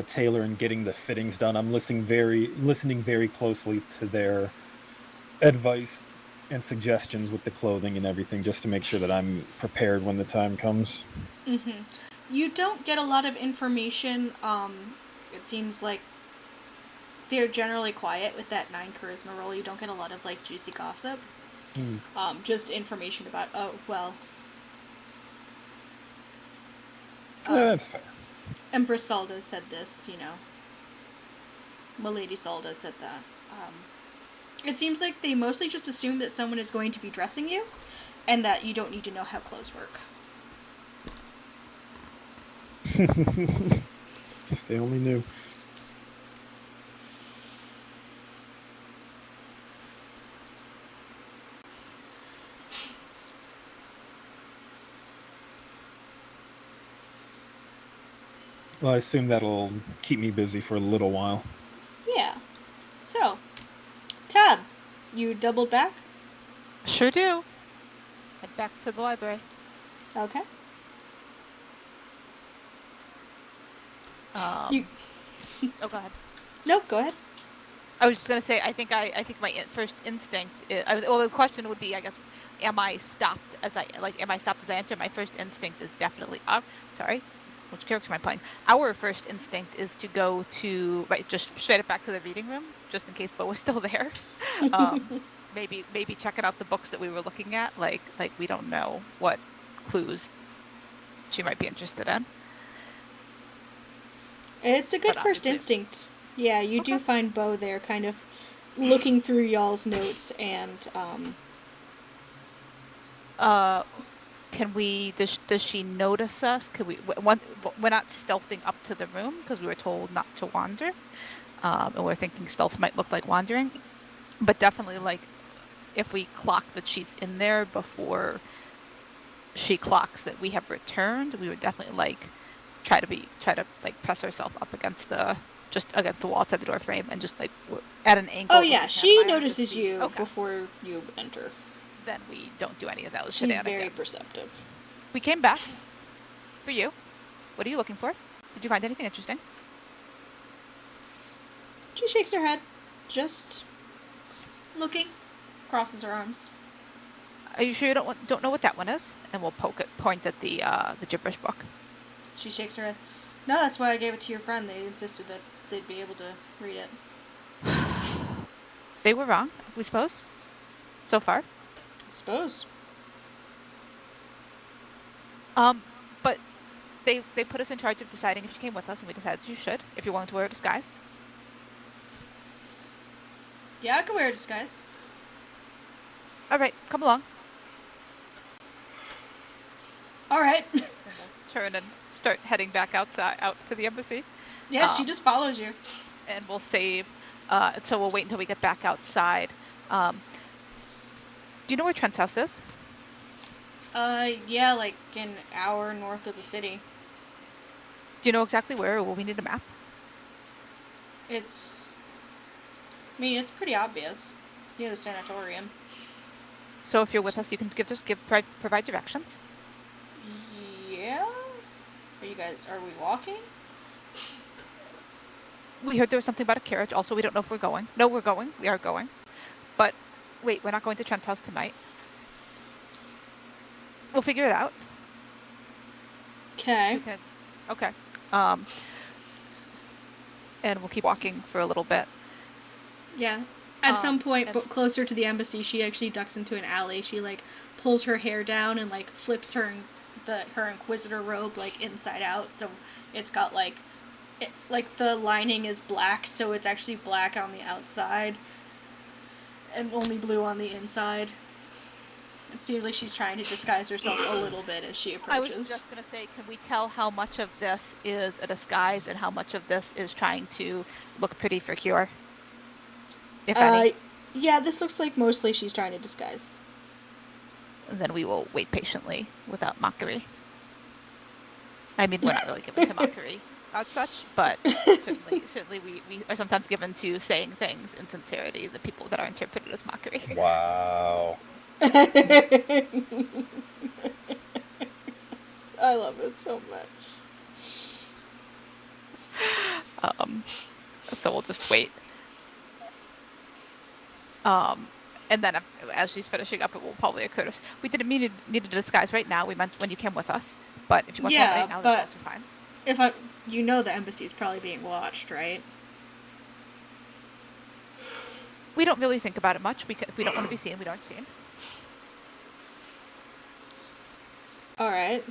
tailor and getting the fittings done, I'm listening very closely to their advice and suggestions with the clothing and everything, just to make sure that I'm prepared when the time comes. Mm-hmm. You don't get a lot of information. It seems like they're generally quiet with that 9 charisma roll. You don't get a lot of like juicy gossip. Just information about, oh, well. That's fair. Empress Salda said this, Milady Salda said that. It seems like they mostly just assume that someone is going to be dressing you, and that you don't need to know how clothes work. If they only knew. Well, I assume that'll keep me busy for a little while. Yeah. So, Tab, you doubled back? Sure do. Head back to the library. Okay. Oh, go ahead. Nope, go ahead. I was just gonna say, I think my first instinct well, the question would be, I guess, am I stopped as I enter? My first instinct is definitely up. Sorry, which character am I playing? Our first instinct is to go to just straight up back to the reading room, just in case Bo was still there. Maybe checking out the books that we were looking at. Like we don't know what clues she might be interested in. It's a good But first obviously- instinct. Yeah, you do Okay. find Bo there kind of looking through y'all's notes and can we, does she notice us? Can we, we're not stealthing up to the room because we were told not to wander. And we're thinking stealth might look like wandering, but definitely like if we clock that she's in there before she clocks that we have returned, we would definitely like try to like press herself up against the wall outside the door frame and just like at an angle. Oh yeah, she notices you before you enter. Then we don't do any of those She's shenanigans. very perceptive. We came back for you. What are you looking for? Did you find anything interesting? She shakes her head, just looking, crosses her arms. Are you sure you don't know what that one is? And we'll point at the gibberish book. She shakes her head. No, that's why I gave it to your friend. They insisted that they'd be able to read it. They were wrong, we suppose. So far. I suppose. But they put us in charge of deciding if you came with us, and we decided you should, if you're willing to wear a disguise. Yeah, I can wear a disguise. All right, come along. All right. And we'll turn and start heading back out to the embassy. Yeah, she just follows you. And we'll save. So we'll wait until we get back outside. Do you know where Trent's house is? Yeah, like an hour north of the city. Do you know exactly where, or will we need a map? It's pretty obvious. It's near the sanatorium. So if you're with us, you can provide directions. Yeah? Are we walking? We heard there was something about a carriage. Also, we don't know if we're going. No, we're going. We are going. But wait, we're not going to Trent's house tonight. We'll figure it out. Okay. Okay. And we'll keep walking for a little bit. Yeah. At some point, closer to the embassy, she actually ducks into an alley. She like pulls her hair down and like flips her inquisitor robe like inside out, so it's got like the lining is black, so it's actually black on the outside and only blue on the inside. It seems like she's trying to disguise herself a little bit as she approaches. I was just gonna say, can we tell how much of this is a disguise and how much of this is trying to look pretty for Cure? if any? Yeah, this looks like mostly she's trying to disguise. Then we will wait patiently without mockery. I mean, we're not really given to mockery as such, but certainly we are sometimes given to saying things in sincerity, the people that are interpreted as mockery. Wow. I love it so much. So we'll just wait. And then as she's finishing up, it will probably occur to us. We didn't need a disguise right now. We meant when you came with us. But if you want one right now, that's also fine. You know the embassy is probably being watched, right? We don't really think about it much. If we don't want to be seen, we don't seen. All right.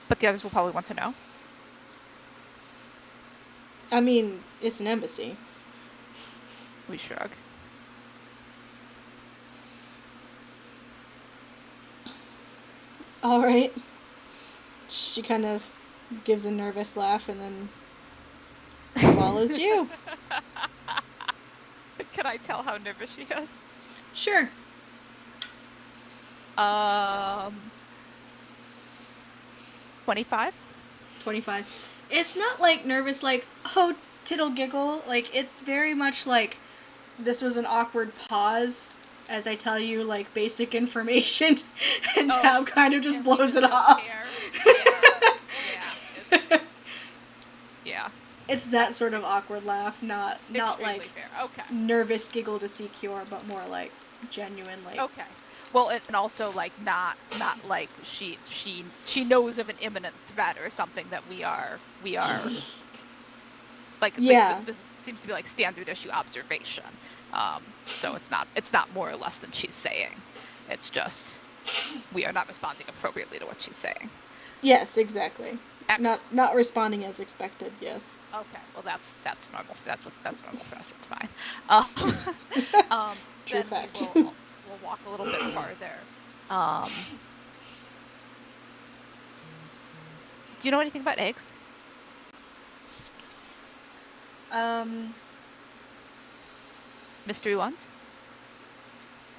But the others will probably want to know. I mean, it's an embassy. We shrug. All right. She kind of gives a nervous laugh and then follows you. Can I tell how nervous she is? Sure. 25? 25. It's not like nervous, like, oh, tittle giggle. Like, it's very much like this was an awkward pause as I tell you, like, basic information, and Tab kind of just blows it off. Yeah. It's that sort of awkward laugh, not like fair. Okay. nervous giggle to see cure, but more like genuine, like. Okay. Well, and also like not like she knows of an imminent threat or something that we are like. Yeah. Like, this seems to be like standard issue observation. So it's not more or less than she's saying. It's just we are not responding appropriately to what she's saying. Yes, exactly. Excellent. Not responding as expected. Yes. Okay, well that's normal. That's normal for us. It's fine. True then fact. We'll walk a little bit farther. Do you know anything about eggs? Mystery ones?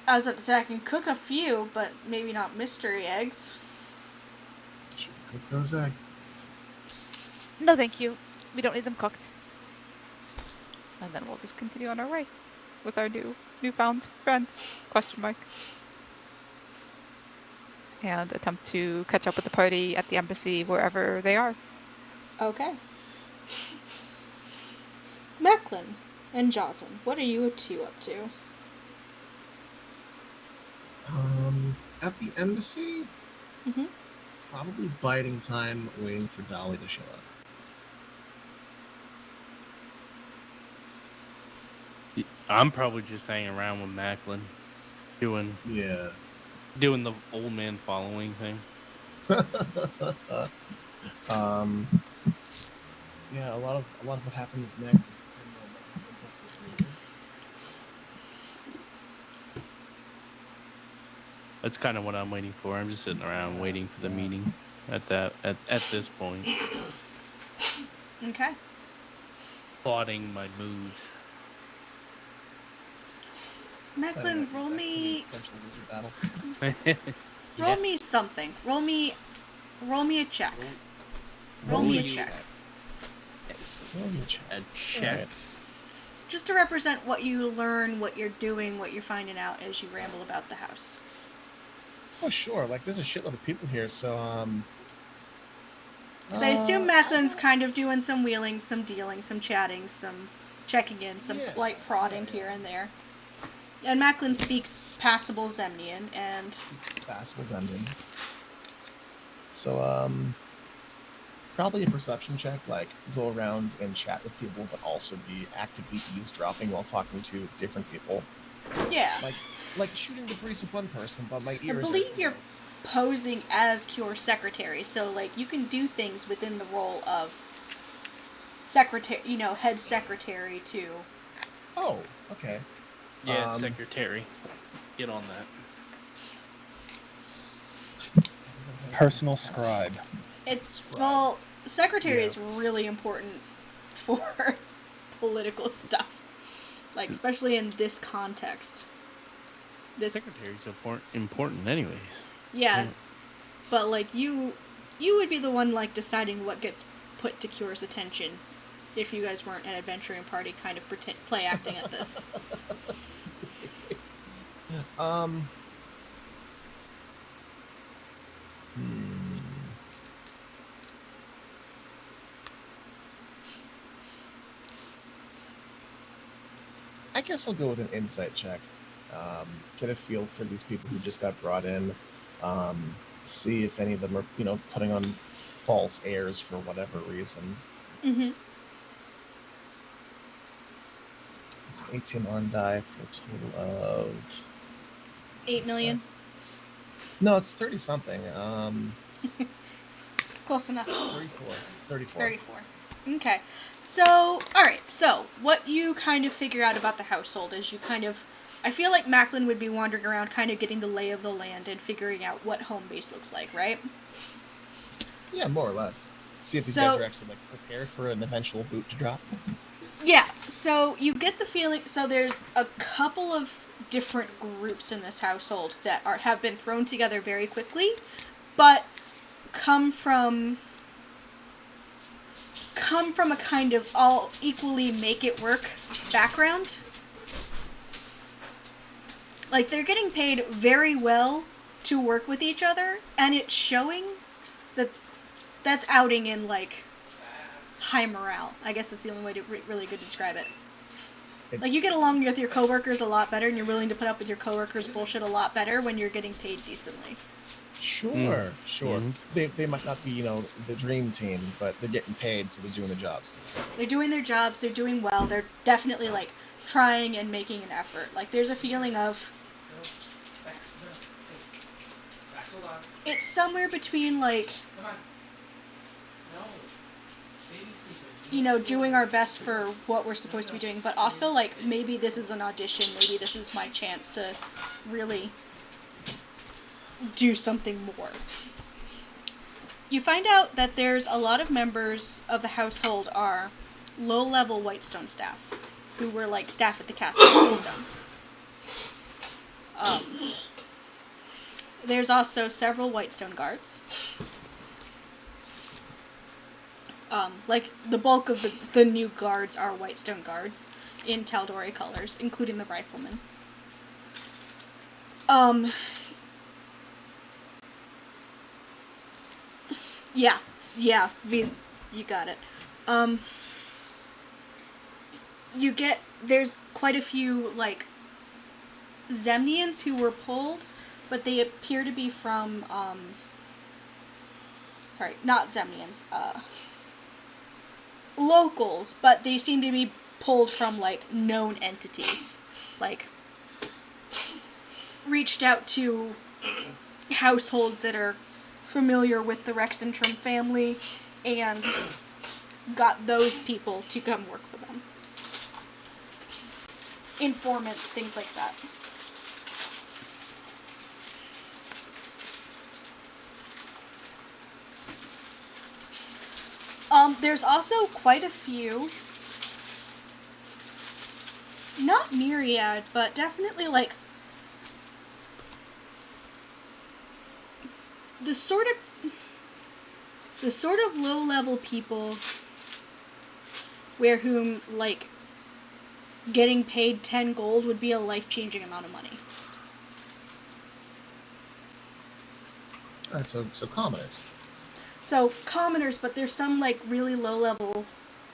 I was about to say I can cook a few, but maybe not mystery eggs. Should we cook those eggs? No, thank you. We don't need them cooked. And then we'll just continue on our way with our newfound friend? Question mark. And attempt to catch up with the party at the embassy wherever they are. Okay. Macklin and Jocelyn, what are you two up to? At the embassy? Mm-hmm. Probably biding time, waiting for Dolly to show up. I'm probably just hanging around with Macklin, doing the old man following thing. Yeah, a lot of what happens next is depending on what happens at this meeting. That's kind of what I'm waiting for. I'm just sitting around waiting for the meeting at this point. Okay. Plotting my moves. Macklin, roll me Yeah. roll me something. Roll me a check. Roll me a check. A check. Right. Just to represent what you learn, what you're doing, what you're finding out as you ramble about the house. Oh, sure. Like, there's a shitload of people here, so, Because I assume Macklin's kind of doing some wheeling, some dealing, some chatting, some checking in, some light prodding here and there. And Macklin speaks passable Zemnian, and... Passable Zemnian. So, probably a perception check, like, go around and chat with people, but also be actively eavesdropping while talking to different people. Yeah. Like shooting the breeze with one person, but my ears I believe you're posing as Cure's secretary, so, like, you can do things within the role of secretary, head secretary to... Oh, okay. Yeah, secretary. Get on that. Personal scribe. Well, secretary is really important for political stuff. Like, especially in this context. This, Secretary's important anyways. yeah, but like you would be the one like deciding what gets put to Cure's attention if you guys weren't an adventuring party kind of play acting at this. I guess I'll go with an insight check. Get a feel for these people who just got brought in. See if any of them are, putting on false airs for whatever reason. Mm-hmm. It's an 18 on die for a total of 8 million. No, it's 30 something. Close enough. 34. 34. Okay. So, alright. So, what you kind of figure out about the household is I feel like Macklin would be wandering around kind of getting the lay of the land and figuring out what home base looks like, right? Yeah, more or less. See if these guys are actually prepared for an eventual boot to drop. Yeah, so you get the feeling, so there's a couple of different groups in this household that have been thrown together very quickly, but come from a kind of all equally make it work background. Like, they're getting paid very well to work with each other, and it's showing that's outing in, like, high morale. I guess that's the only way to really good describe it. Like, you get along with your coworkers a lot better, and you're willing to put up with your coworkers' bullshit a lot better when you're getting paid decently. Sure. Mm-hmm. They might not be, the dream team, but they're getting paid, so they're doing their jobs. They're doing their jobs, they're doing well, they're definitely, like, trying and making an effort. Like, there's a feeling of... It's somewhere between, like... doing our best for what we're supposed to be doing, but also, like, maybe this is an audition, maybe this is my chance to really do something more. You find out that there's a lot of members of the household are low-level Whitestone staff, who were, like, staff at the castle of Whitestone. There's also several Whitestone guards. Like, the bulk of the new guards are Whitestone guards in Tal'Dorei colors, including the riflemen. Yeah, V's, you got it. There's quite a few, like, Zemnians who were pulled, but they appear to be from, sorry, not Zemnians, locals, but they seem to be pulled from, like, known entities. Like, reached out to households that are familiar with the Rexentrum family and got those people to come work for them. Informants, things like that. There's also quite a few, not myriad, but definitely, like, the sort of low-level people whom, like, getting paid 10 gold would be a life-changing amount of money. Alright, so commoners. So, commoners, but there's some, like, really low-level,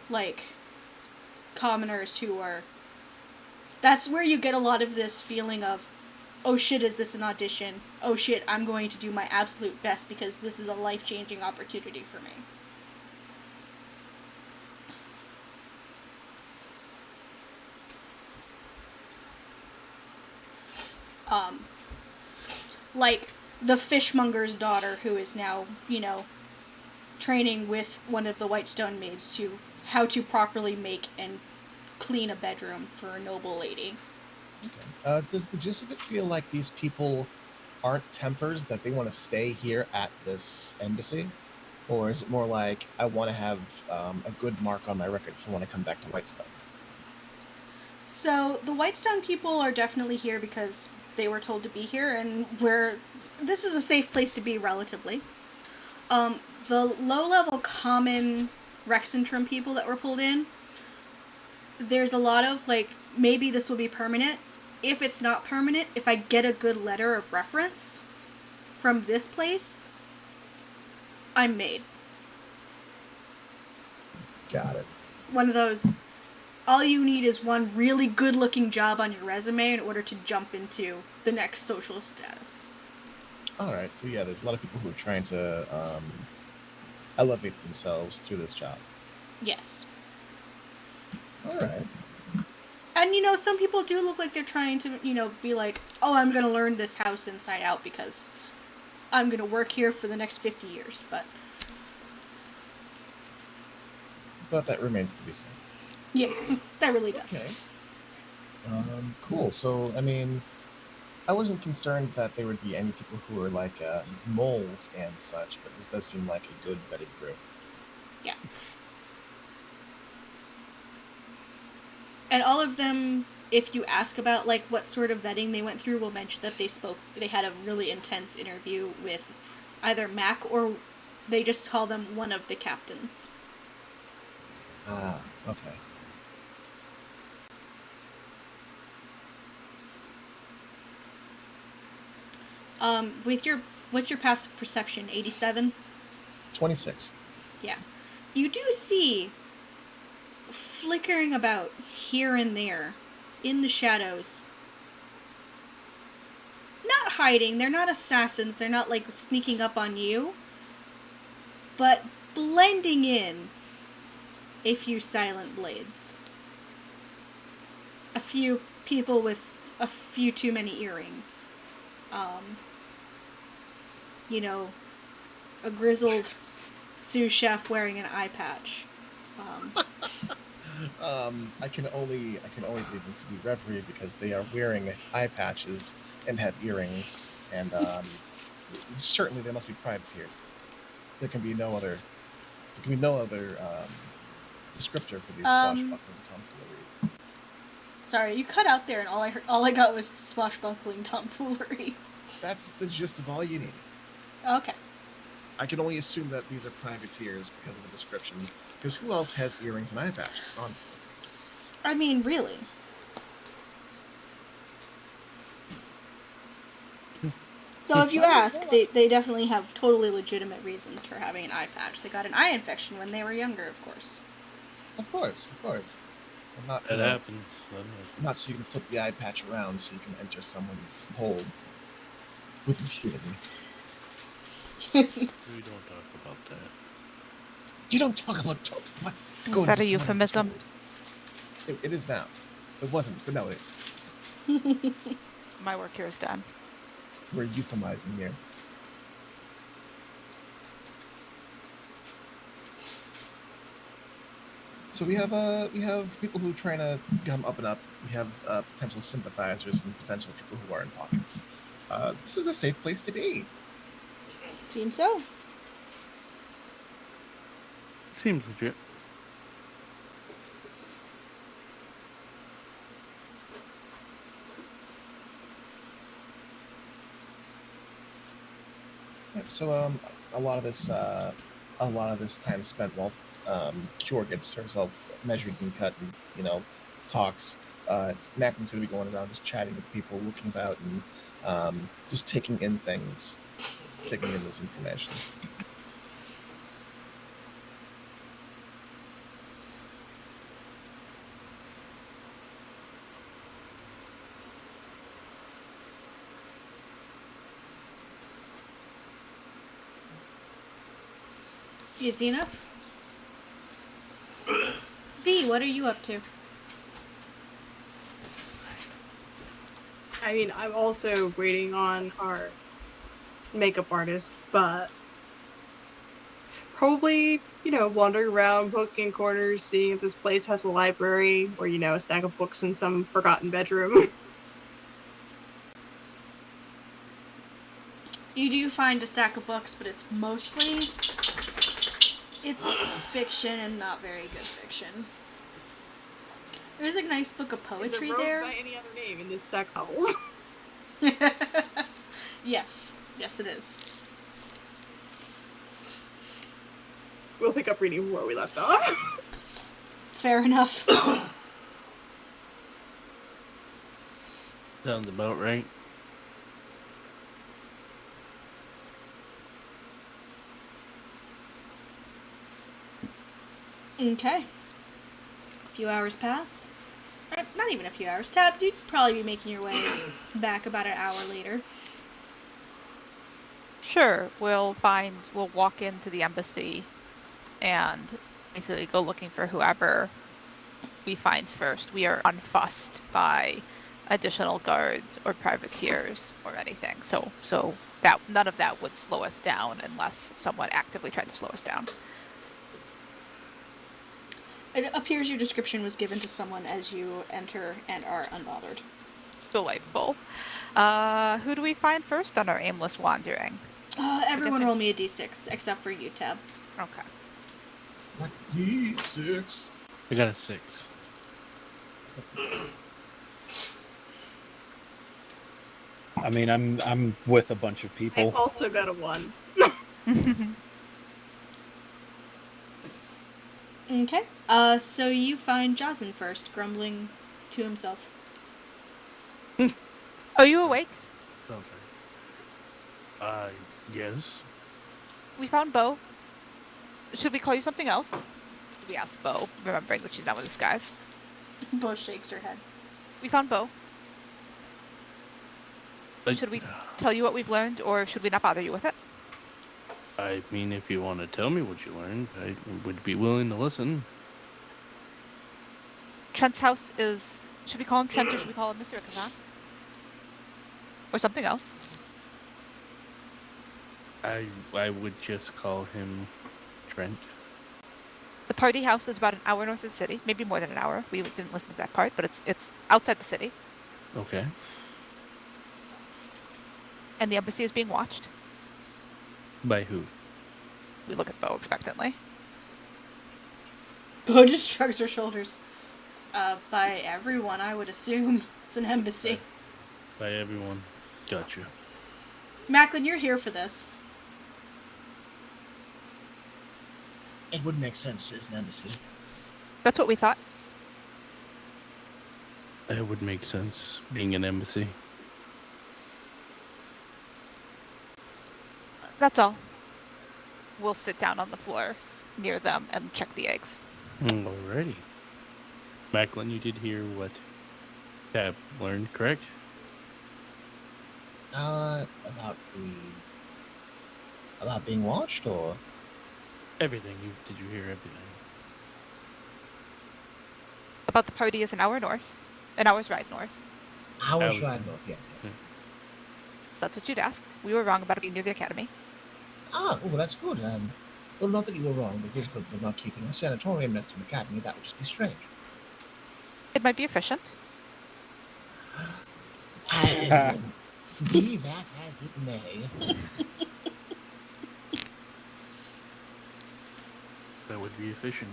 like, commoners who are... That's where you get a lot of this feeling of, oh shit, is this an audition? Oh shit, I'm going to do my absolute best because this is a life-changing opportunity for me. Like, the fishmonger's daughter, who is now, training with one of the Whitestone maids to how to properly make and clean a bedroom for a noble lady. Okay. Does the gist of it feel like these people aren't tempers, that they want to stay here at this embassy? Or is it more like, I want to have a good mark on my record for when I come back to Whitestone? So the Whitestone people are definitely here because they were told to be here, and this is a safe place to be relatively. The low-level common Rexentrum people that were pulled in, there's a lot of, like, maybe this will be permanent. If it's not permanent, if I get a good letter of reference from this place, I'm made. Got it. One of those, all you need is one really good-looking job on your resume in order to jump into the next social status. All right. So yeah, there's a lot of people who are trying to elevate themselves through this job. Yes. All right. And, some people do look like they're trying to, be like, oh, I'm going to learn this house inside out because I'm going to work here for the next 50 years, but that remains to be seen. yeah, that really does. Okay. Cool. So, I mean, I wasn't concerned that there would be any people who were like moles and such, but this does seem like a good vetted group. Yeah. And all of them, if you ask about, like, what sort of vetting they went through, will mention that they had a really intense interview with either Mac or they just call them one of the captains. Ah, okay. What's your passive perception? 87? 26. Yeah. You do see flickering about here and there in the shadows. Not hiding, they're not assassins, they're not like sneaking up on you, but blending in a few silent blades. A few people with a few too many earrings. A grizzled sous chef wearing an eye patch. I can only believe them to be reverie because they are wearing eye patches and have earrings, and certainly they must be privateers. There can be no other descriptor for these swashbuckling tomfoolery. Sorry, you cut out there, and all I got was swashbuckling tomfoolery. That's the gist of all you need. Okay. I can only assume that these are privateers because of the description. Because who else has earrings and eye patches, honestly? I mean, really. So if you ask, they definitely have totally legitimate reasons for having an eye patch. They got an eye infection when they were younger, of course. Of course. I'm not, That happens. Not so you can flip the eye patch around so you can enter someone's hold with impunity. We don't talk about that. You don't talk about what? Is that a euphemism? It is now. It wasn't, but now it is. My work here is done. We're euphemizing here. So we have people who are trying to come up and up. We have potential sympathizers and potential people who are in pockets. This is a safe place to be. Seems so. Seems legit. So a lot of this time spent while Cure gets herself measured and cut and talks. Mackin's gonna be going around just chatting with people, looking about, and just taking in things, taking in this information. Easy enough. V, what are you up to? I mean, I'm also waiting on our makeup artist, but probably, wandering around, poking corners, seeing if this place has a library or, a stack of books in some forgotten bedroom. You do find a stack of books, but it's mostly fiction and not very good fiction. There's a nice book of Is poetry it rogue there. by any other name in this stack of novels? Yes. Yes, it is. We'll pick up reading where we left off. Fair enough. Sounds about right. Okay. A few hours pass. Not even a few hours. Tab, you'd probably be making your way back about an hour later. Sure, we'll walk into the embassy and basically go looking for whoever we find first. We are unfussed by additional guards or privateers or anything. So that none of that would slow us down unless someone actively tried to slow us down. It appears your description was given to someone as you enter and are unbothered. Delightful. Who do we find first on our aimless wandering? Everyone roll me a d6, except for you, Tab. Okay. Like D6. I got a 6. I mean, I'm with a bunch of I people. also got a 1. Okay. So you find Jazin first, grumbling to himself. Are you awake? Sounds right. Yes. We found Bo. Should we call you something else? Should we ask Bo, remembering that she's not with us guys? Bo shakes her head. We found Bo. Should we tell you what we've learned, or should we not bother you with it? I mean, if you want to tell me what you learned, I would be willing to listen. Trent's house is... Should we call him Trent, or should we call him Mr. Ikazan? Or something else? I would just call him Trent. The party house is about an hour north of the city, maybe more than an hour. We didn't listen to that part, but it's outside the city. Okay. And the embassy is being watched. By who? We look at Bo expectantly. Bo just shrugs her shoulders. By everyone, I would assume. It's an embassy. By everyone. Gotcha. Macklin, you're here for this. It would make sense as an embassy. That's what we thought. It would make sense, being an embassy. That's all. We'll sit down on the floor near them and check the eggs. Alrighty. Macklin, you did hear what Tab learned, correct? About being watched, or Everything. Did you hear everything? About the party is an hour north. An hour's ride north. hours ride north? Yes. Yeah. So that's what you'd asked. We were wrong about it being near the academy. Ah, well, that's good. Well, not that you were wrong, but it is good they're not keeping a sanatorium next to an academy. That would just be strange. It might be efficient. Be that as it may. That would be efficient.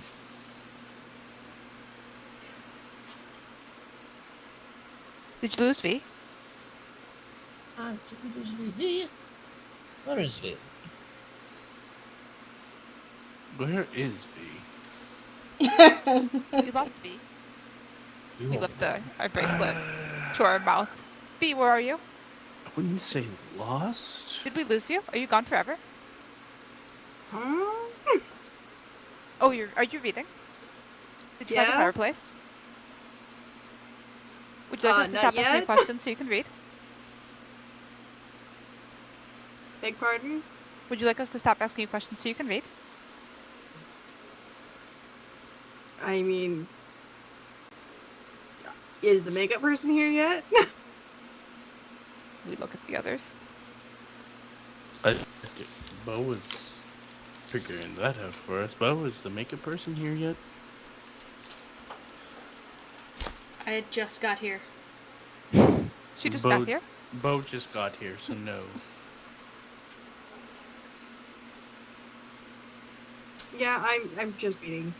Did you lose V? Did we lose V? Where is V? Where is V? We lost V. We lift our bracelet to our mouth. V, where are you? I wouldn't say lost. Did we lose you? Are you gone forever? Huh? Oh, are you reading? Did you find the Yeah. fireplace? Would you like us to Not stop asking yet. questions so you can read? Beg pardon? Would you like us to stop asking you questions so you can read? I mean, is the makeup person here yet? We look at the others. Bo was figuring that out for us. Bo, is the makeup person here yet? I had just got here. She just Bo- got here. Bo just got here, so no. Yeah, I'm just reading.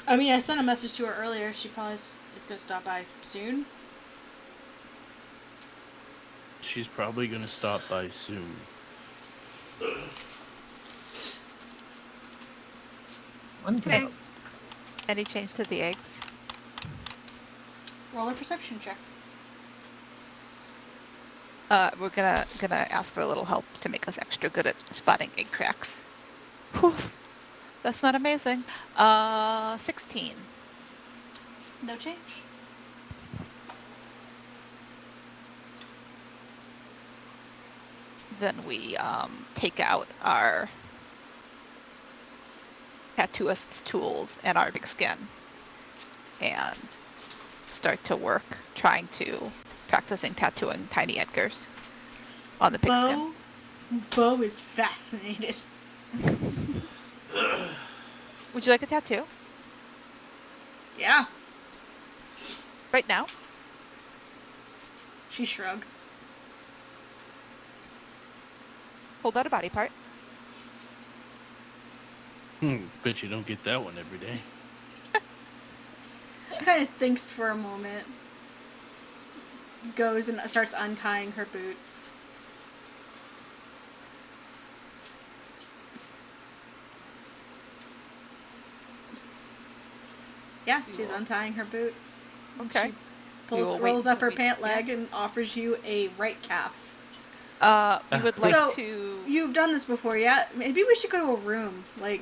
I mean, I sent a message to her earlier. She probably is going to stop by soon. She's probably gonna stop by soon. Okay. Any change to the eggs? Roll a perception check. We're gonna ask for a little help to make us extra good at spotting egg cracks. Whew. That's not amazing. 16. No change. Then we take out our tattooist's tools and our big skin and start to work practicing tattooing tiny Edgars on the pigskin. Bo is fascinated. Would you like a tattoo? Yeah. Right now? She shrugs. Hold out a body part. Bet you don't get that one every day. She kind of thinks for a moment. Goes and starts untying her boots. Yeah, she's untying her boot. Okay. She rolls up her pant leg and offers you a right calf. We would like So, to... You've done this before, yeah? Maybe we should go to a room. Like,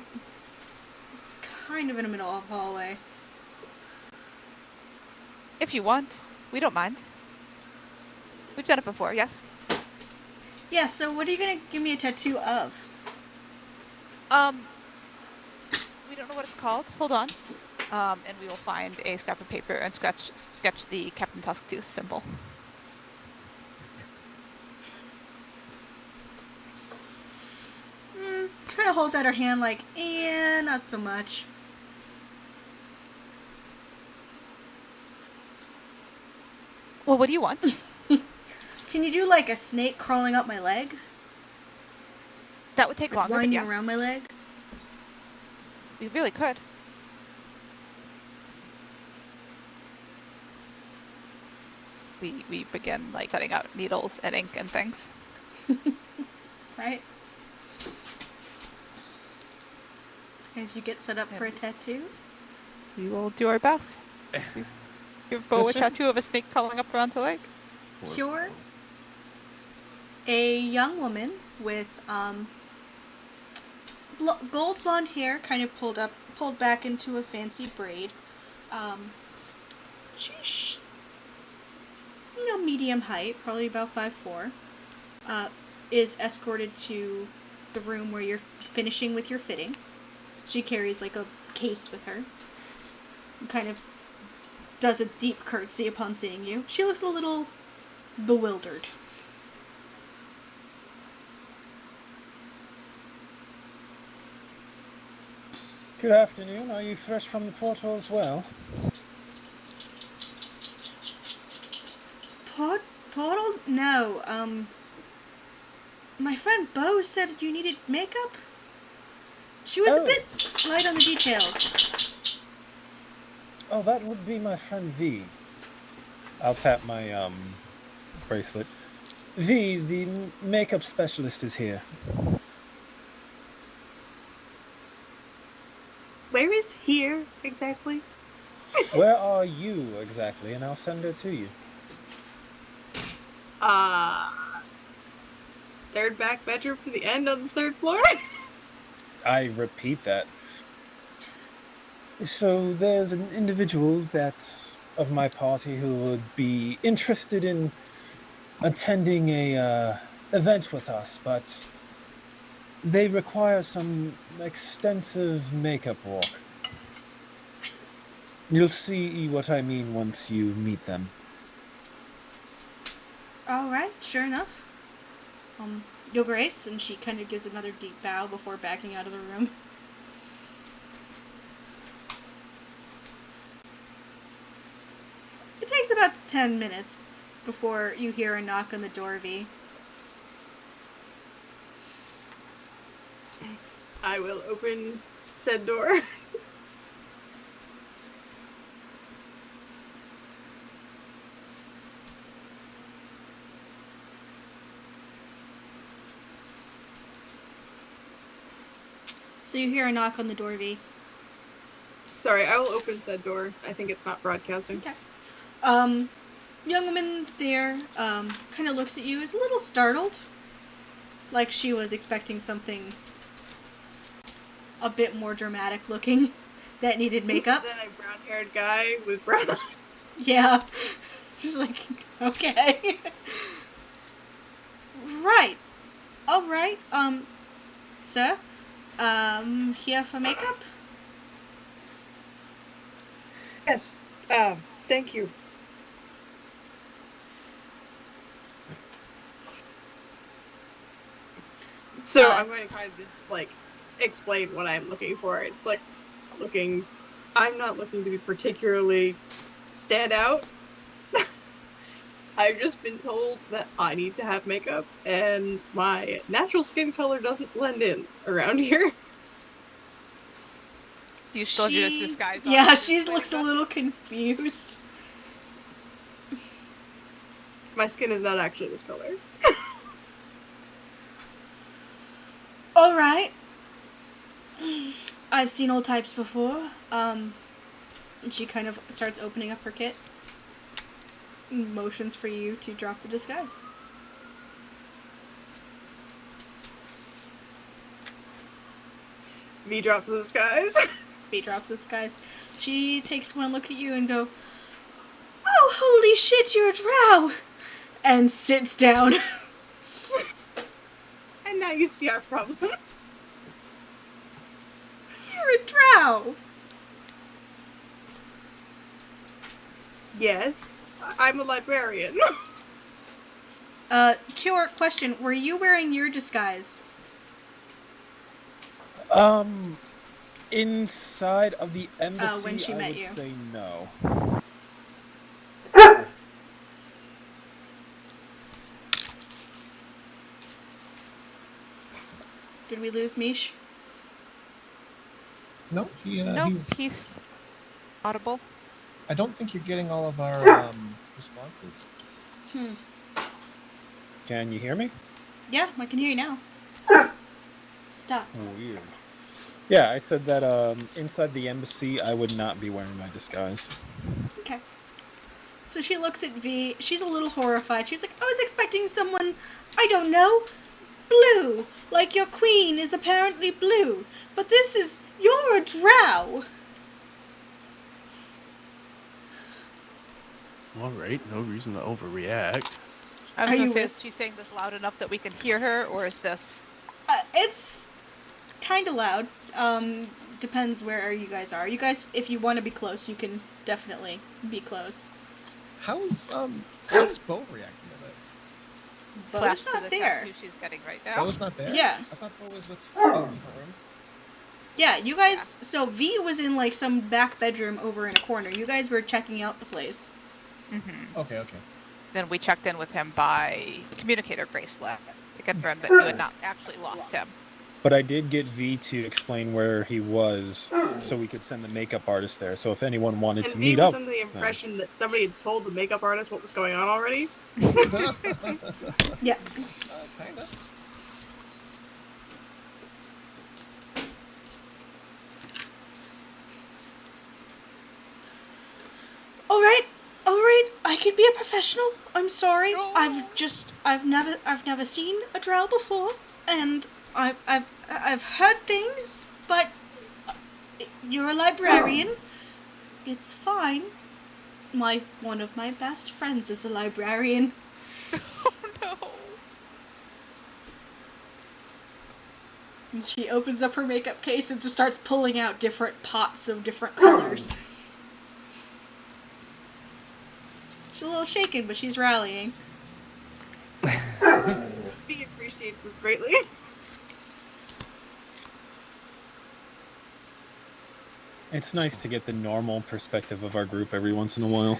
it's kind of in the middle of the hallway. If you want. We don't mind. We've done it before, yes? Yeah, so what are you going to give me a tattoo of? We don't know what it's called. Hold on. And we will find a scrap of paper and sketch the Captain Tusktooth symbol. She kind of holds out her hand like, not so much. Well, what do you want? Can you do like a snake crawling up my leg? That would take longer, but Winding yes. around my leg? We really could. We begin like setting out needles and ink and things. Right? As you get set up for a tattoo? We will do our best. Give Bo a tattoo of a snake crawling up around her leg. Sure. A young woman with gold blonde hair, kind of pulled back into a fancy braid. She's medium height, probably about 5'4". Is escorted to the room where you're finishing with your fitting. She carries like a case with her. And kind of does a deep curtsy upon seeing you. She looks a little bewildered. Good afternoon. Are you fresh from the portal as well? Portal? No. My friend Bo said you needed makeup? She was a bit light on the details. Oh, that would be my friend V. I'll tap my bracelet. V, the makeup specialist, is here. Where is here exactly? Where are you exactly? And I'll send her to you. Third back bedroom for the end on the third floor? I repeat that. So there's an individual of my party who would be interested in attending a event with us, but they require some extensive makeup work. You'll see what I mean once you meet them. Alright, sure enough. Your Grace, and she kind of gives another deep bow before backing out of the room. It takes about 10 minutes before you hear a knock on the door, V. I will open said door. So you hear a knock on the door, V. Sorry, I will open said door. I think it's not broadcasting. Okay. Young woman there, kind of looks at you, is a little startled. Like she was expecting something a bit more dramatic looking that needed makeup. Then a brown-haired guy with brown eyes. Yeah. She's like, okay. Right. Alright, sir, here for makeup? Yes, thank you. So I'm going to kind of just, like, explain what I'm looking for. It's like, I'm not looking to be particularly stand out. I've just been told that I need to have makeup, and my natural skin color doesn't blend in around here. Do you still have your disguise on? Yeah, she looks a little confused. My skin is not actually this color. Alright. I've seen all types before. And she kind of starts opening up her kit. Motions for you to drop the disguise. V drops the disguise. V drops the disguise. She takes one look at you and go, "Oh, holy shit, you're a drow!" And sits down. And now you see our problem. You're a drow! Yes, I'm a librarian. Cure, question, were you wearing your disguise? Inside of the embassy, when she I met would you. say no. Did we lose Mish? No, No, he's. he's audible. I don't think you're getting all of our responses. Can you hear me? Yeah, I can hear you now. Stop. Weird. Yeah, I said that inside the embassy, I would not be wearing my disguise. Okay. So she looks at V. She's a little horrified. She's like, I was expecting someone, I don't know, blue. Like your queen is apparently blue. But this is, you're a drow. All right, no reason to overreact. I was Are going you to say, with- is she saying this loud enough that we can hear her, or is this... It's kind of loud. Depends where you guys are. You guys, if you want to be close, you can definitely be close. How's Bo reacting to this? Bo's slash to not the there. tattoo she's getting right now? Bo's not there? Yeah. I thought Bo was with different rooms. Yeah, you guys, so V was in like some back bedroom over in a corner. You guys were checking out the place. Mm-hmm. Okay. Then we checked in with him by communicator bracelet to confirm that you had not actually lost him. But I did get V to explain where he was, so we could send the makeup artist there. So if anyone wanted And to V meet was up, under the impression that somebody had told the makeup artist what was going on already. Yeah. Kinda. Alright, I can be a professional. I'm sorry. No. I've never seen a drow before, and I've heard things, but you're a librarian. It's fine. One of my best friends is a librarian. Oh no. And she opens up her makeup case and just starts pulling out different pots of different colors. She's a little shaken, but she's rallying. V appreciates this greatly. it's nice to get the normal perspective of our group every once in a while.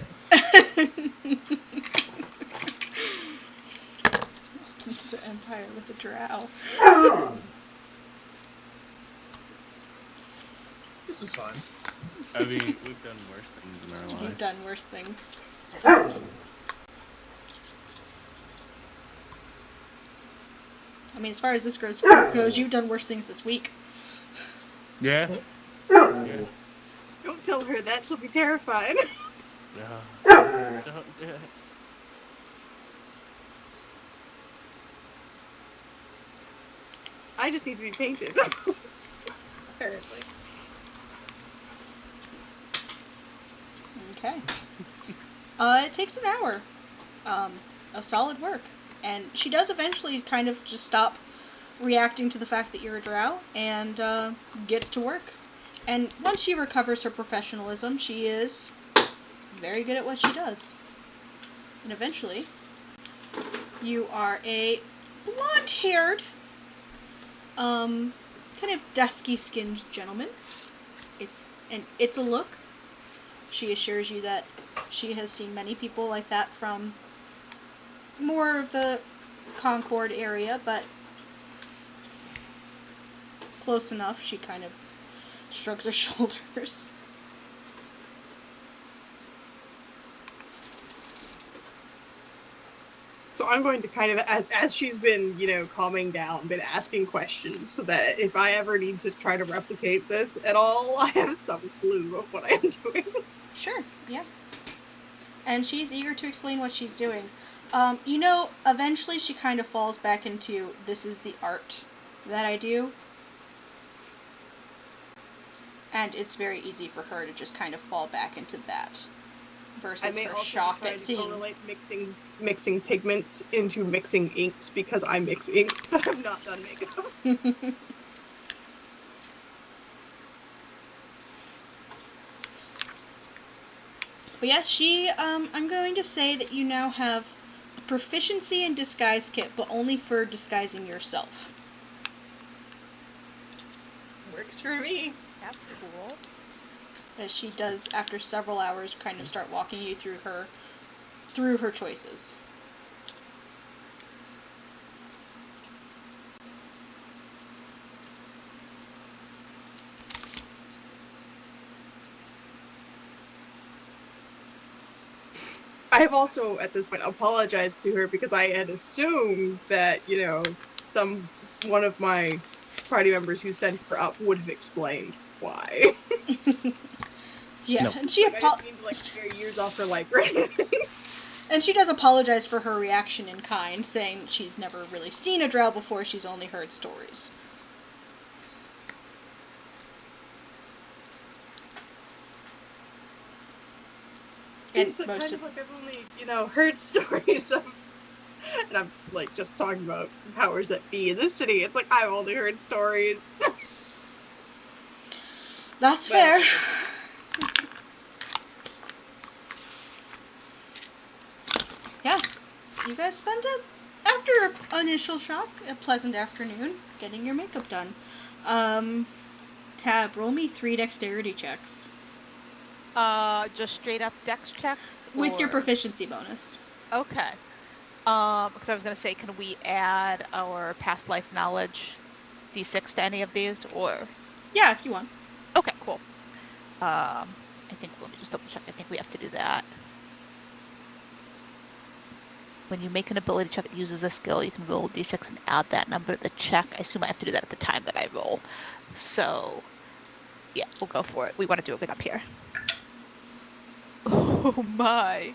Into the Empire with a drow. This is fun. I mean, we've done worse things in our lives. You've done worse things. I mean, as far as this goes, you've done worse things this week. Yeah. Oh. Yeah. Don't tell her that; she'll be terrified. Don't do it. I just need to be painted. Apparently. Okay. It takes an hour of solid work. And she does eventually kind of just stop reacting to the fact that you're a drow and gets to work. And once she recovers her professionalism, she is very good at what she does. And eventually, you are a blonde-haired, kind of dusky-skinned gentleman. It's a look. She assures you that she has seen many people like that from more of the Concord area, but close enough. She kind of shrugs her shoulders. So I'm going to kind of, as she's been, calming down, been asking questions, so that if I ever need to try to replicate this at all, I have some clue of what I am doing. Sure, yeah. And she's eager to explain what she's doing. Eventually she kind of falls back into, this is the art that I do. And it's very easy for her to just kind of fall back into that. Versus I may her also shock try at to seeing... correlate mixing pigments into mixing inks, because I mix inks, but I've not done makeup. But yes, I'm going to say that you now have a proficiency in disguise kit, but only for disguising yourself. Works for me. That's cool. As she does, after several hours, kind of start walking you through her choices. I have also, at this point, apologized to her because I had assumed that, one of my party members who sent her up would have explained why. Yeah, No. and she I just mean to, scare years off her life or anything. And she does apologize for her reaction in kind, saying she's never really seen a drow before, she's only heard stories. Seems And like most kind of of like I've only, heard stories of, and I'm just talking about powers that be in this city. It's like I've only heard stories. That's fair. Yeah, you guys spend after initial shock, a pleasant afternoon getting your makeup done. Tab, roll me 3 dexterity checks. Just straight up dex checks? With your or- proficiency bonus. Okay. Because I was gonna say, can we add our past life knowledge d6 to any of these, or? Yeah, if you want. Okay, cool. I think, let me just double check. I think we have to do that. When you make an ability check that uses a skill, you can roll d6 and add that number to the check. I assume I have to do that at the time that I roll. So, yeah, we'll go for it. We want to do it up here. Oh my.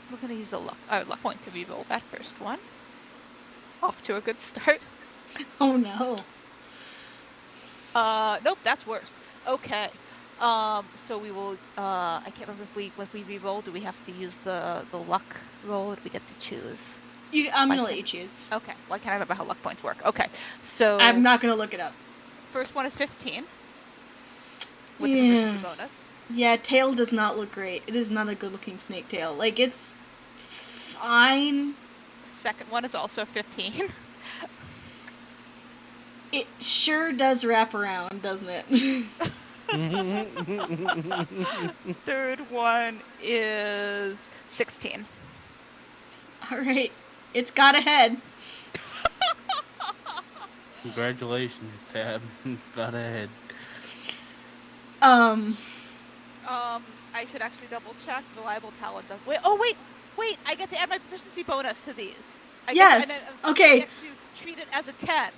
We're gonna use a luck point to re-roll that first one. Off to a good start. Oh no. Nope, that's worse. Okay. So we will. I can't remember if we re-roll. Do we have to use the luck roll, or do we get to choose? I'm gonna let you choose. Okay. Well, I can't remember how luck points work. Okay. So I'm not gonna look it up. first one is 15 with the proficiency bonus. Yeah, tail does not look great. It is not a good-looking snake tail. It's fine. Second one is also 15. It sure does wrap around, doesn't it? Third one is 16. All right, it's got a head. Congratulations, Tab. It's got a head. I should actually double check. Reliable talent does. Wait. Oh, wait. I get to add my proficiency bonus to these. Yes, okay. get to treat it as a 10.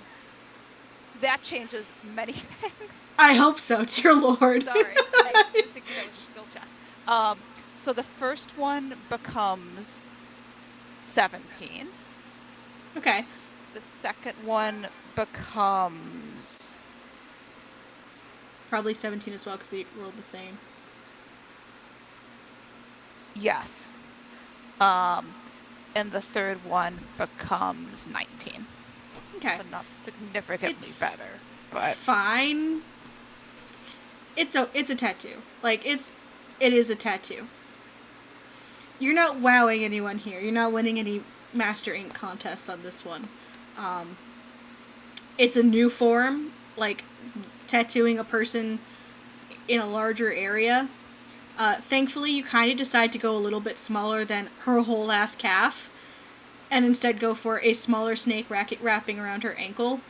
That changes many things. I hope so, dear Lord. Sorry, I was thinking that was a skill check. So the first one becomes 17. Okay. The second one becomes Probably 17 as well because they rolled the same. yes. And the third one becomes 19. Okay. But not significantly It's better. But fine. It's a tattoo. Like it is a tattoo. You're not wowing anyone here. You're not winning any Master Ink contests on this one. It's a new form, like tattooing a person in a larger area. Thankfully, you kind of decide to go a little bit smaller than her whole ass calf, and instead go for a smaller snake wrapping around her ankle,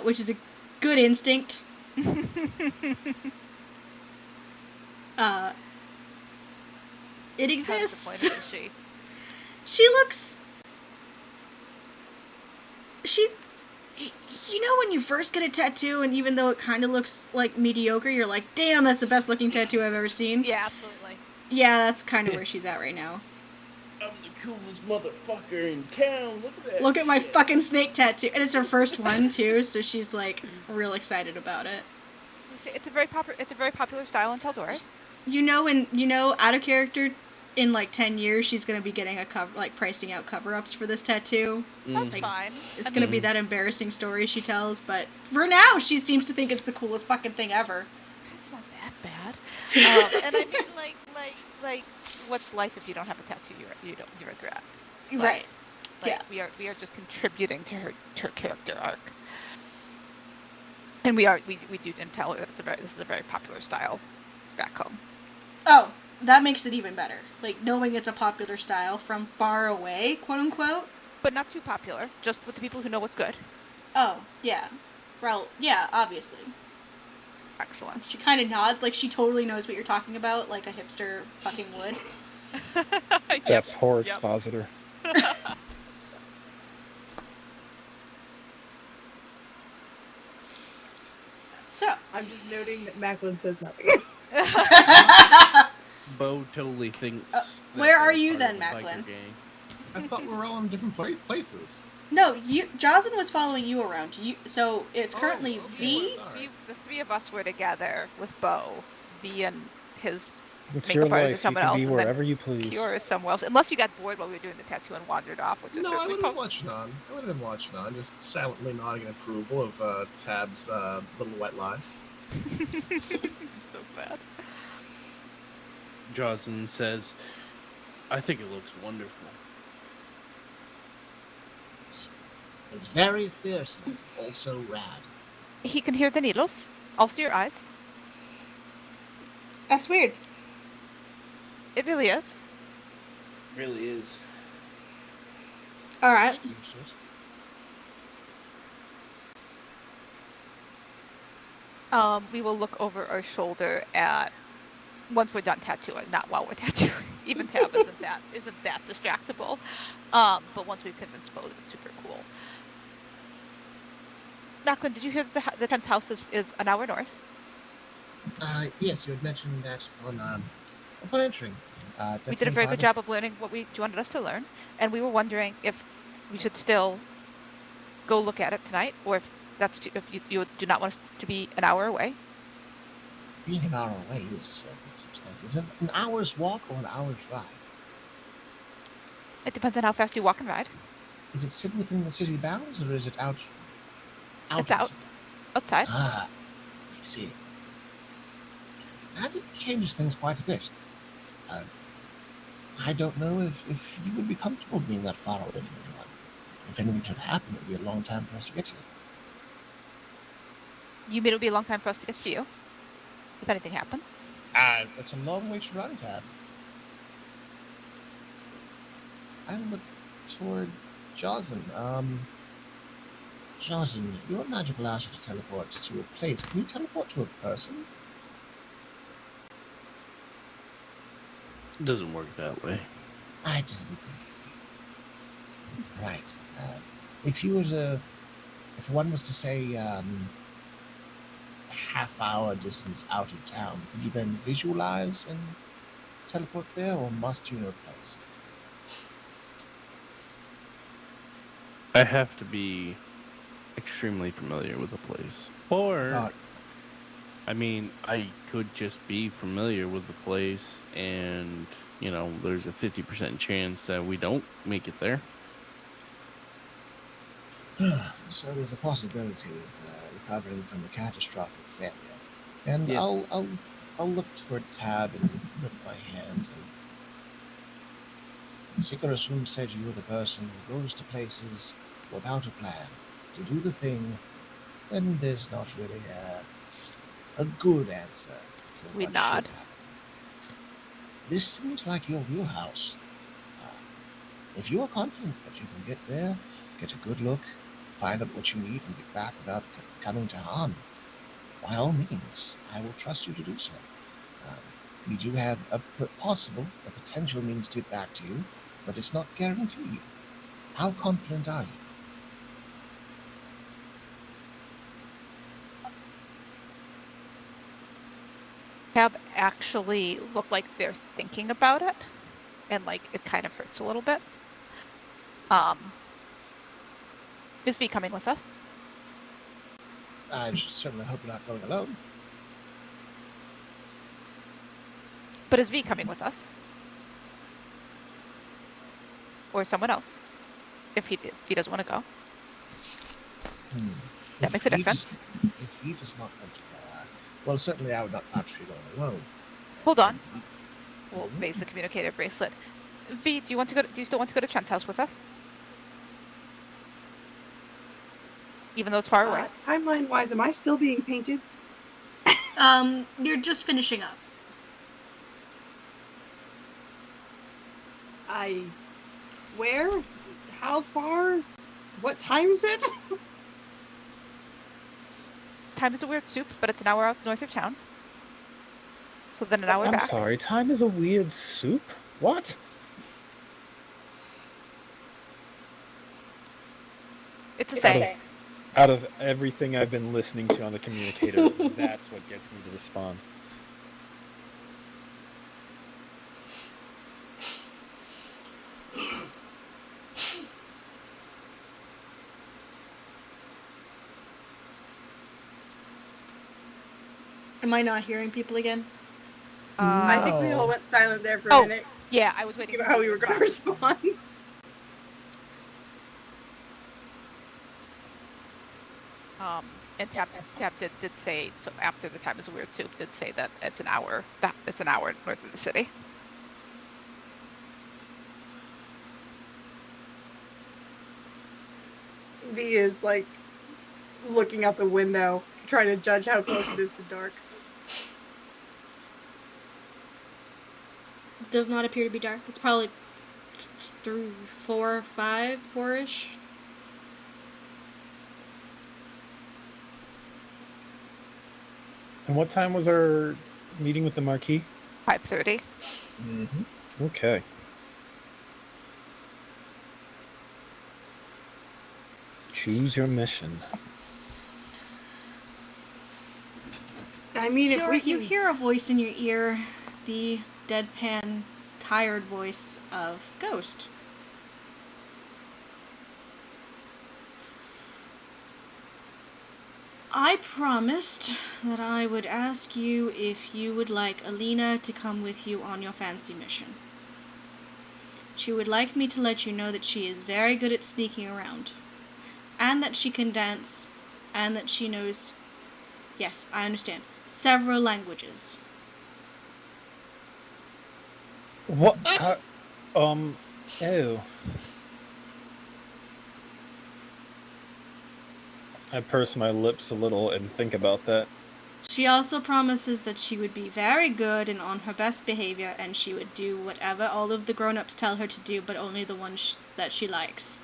which is a good instinct. It exists. how disappointed is she? She looks. You know when you first get a tattoo, and even though it kind of looks like mediocre, you're like, damn, that's the best looking tattoo I've ever seen? Yeah, absolutely. Yeah, that's kind of where she's at right now. I'm the coolest motherfucker in town. Look at that. Look at my shit. fucking snake tattoo. And it's her first one, too, so she's, like, real excited about it. It's a very popular style in Tal'Dorei. Out of character, in, like, 10 years, she's gonna be getting pricing out cover-ups for this tattoo. That's Like, fine. It's gonna be that embarrassing story she tells, but for now, she seems to think it's the coolest fucking thing ever. It's not that bad. And I mean, like, what's life if you don't have a tattoo you regret? Like, Right. Like, Yeah. we are just contributing to her character arc. And we do tell her this is a very popular style back home. Oh, that makes it even better. Like, knowing it's a popular style from far away, quote unquote. But not too popular, just with the people who know what's good. Oh, yeah. Well, yeah, obviously. Excellent. She kind of nods like she totally knows what you're talking about, like a hipster fucking would. That poor expositor. So. I'm just noting that Macklin says nothing. Bo totally thinks. that where are they're you part then, of a biker Macklin? gang. I thought we were all in different places. No, Jocelyn was following you around. So it's currently okay, V. sorry. The three of us were together with Bo. V and his It's makeup your artist or life. You someone can else, be and then wherever you please. Cure is somewhere else. Unless you got bored while we were doing the tattoo and wandered off, which is No, I certainly would have been watching on. I would have been watching on, just silently nodding in approval of Tab's little wet lie. I'm so glad. Jocelyn says, I think it looks wonderful. It's very fierce and also rad. He can hear the needles. Also your eyes. That's weird. It really is. Really is. All right. Get used to it. We will look over our shoulder at once we're done tattooing, not while we're tattooing. Even Tab isn't that distractible. But once we've convinced Bo that it's super cool. Macklin, did you hear that the Trent's house is an hour north? Yes, you had mentioned that upon entering. We did a very good job of learning what you wanted us to learn, and we were wondering if we should still go look at it tonight, or if you do not want us to be an hour away. Being an hour away is substantial. Is it an hour's walk or an hour's ride? It depends on how fast you walk and ride. Is it still within the city bounds, or is it out? It's of the out. city? Outside. Ah, I see. That changes things quite a bit. I don't know if you would be comfortable being that far away from everyone. If anything should happen, it would be a long time for us to get to. You mean it would be a long time for us to get to you? If anything happens? It's a long way to run, Tab. I look toward Jocelyn. Jocelyn, your magic allows you to teleport to a place. Can you teleport to a person? It doesn't work that way. I didn't think it Right. If one was to say half-hour distance out of town, could you then visualize and teleport there, or must you know the place? I have to be extremely familiar with the place. Or, God, I mean, I could just be familiar with the place and, there's a 50% chance that we don't make it there. so there's a possibility of recovering from a catastrophic failure, and Yeah. I'll look toward Tab and lift my hands. And Sikarasun said you were the person who goes to places without a plan to do the thing, and there's not really a good answer for We what nod. should happen. This seems like your wheelhouse. If you are confident that you can get there, get a good look, find out what you need, and get back without coming to harm, by all means, I will trust you to do so. We do have a potential means to get back to you, but it's not guaranteed. How confident are you? Tab actually look like they're thinking about it, and like it kind of hurts a little bit. Is V coming with us? I certainly hope you're not going alone. But is V coming with us? Or someone else? If he doesn't want to go. That makes a difference. If he does not want to go, well, certainly I would not vouch for you going alone. Hold on. We'll raise the communicator bracelet. V, do you still want to go to Trent's house with us? Even though it's far away. Timeline-wise, am I still being painted? You're just finishing up. Where? How far? What time is it? Time is a weird soup, but it's an hour out north of town. So then an hour I'm back. sorry, time is a weird soup? What? It's a saying. Out of everything I've been listening to on the communicator, that's what gets me to respond. Am I not hearing people again? I think we all went silent there for a minute. Yeah, I was waiting About for how we were going to respond. And Tab did say, so after the time is a weird soup, did say that it's an hour north of the city. V is like looking out the window, trying to judge how close it is to dark. It does not appear to be dark. It's probably 3, 4, 5, 4-ish. And what time was our meeting with the Marquis? 5:30. Mm-hmm. Okay. Choose your mission. I mean, if we You can... hear a voice in your ear, the deadpan, tired voice of Ghost. I promised that I would ask you if you would like Alina to come with you on your fancy mission. She would like me to let you know that she is very good at sneaking around, and that she can dance, and that she knows, yes, I understand, several languages. What? Ew. I purse my lips a little and think about that. She also promises that she would be very good and on her best behavior, and she would do whatever all of the grown-ups tell her to do, but only the ones that she likes.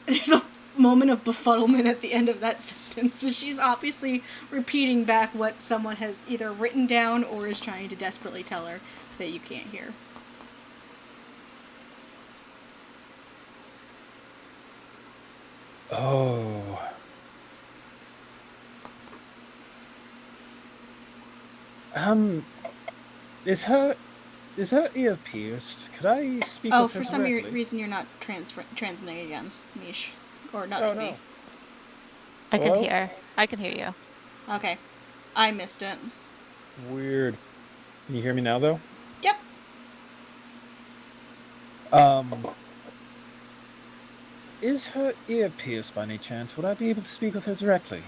There's a moment of befuddlement at the end of that sentence, so she's obviously repeating back what someone has either written down or is trying to desperately tell her that you can't hear. Oh. Is her ear pierced? Could I speak Oh, with her for some directly? reason you're not transmitting again, Mish. Or not Oh to me. no. I can Hello? hear. I can hear you. Okay. I missed it. Weird. Can you hear me now though? Yep. Is her ear pierced by any chance? Would I be able to speak with her directly?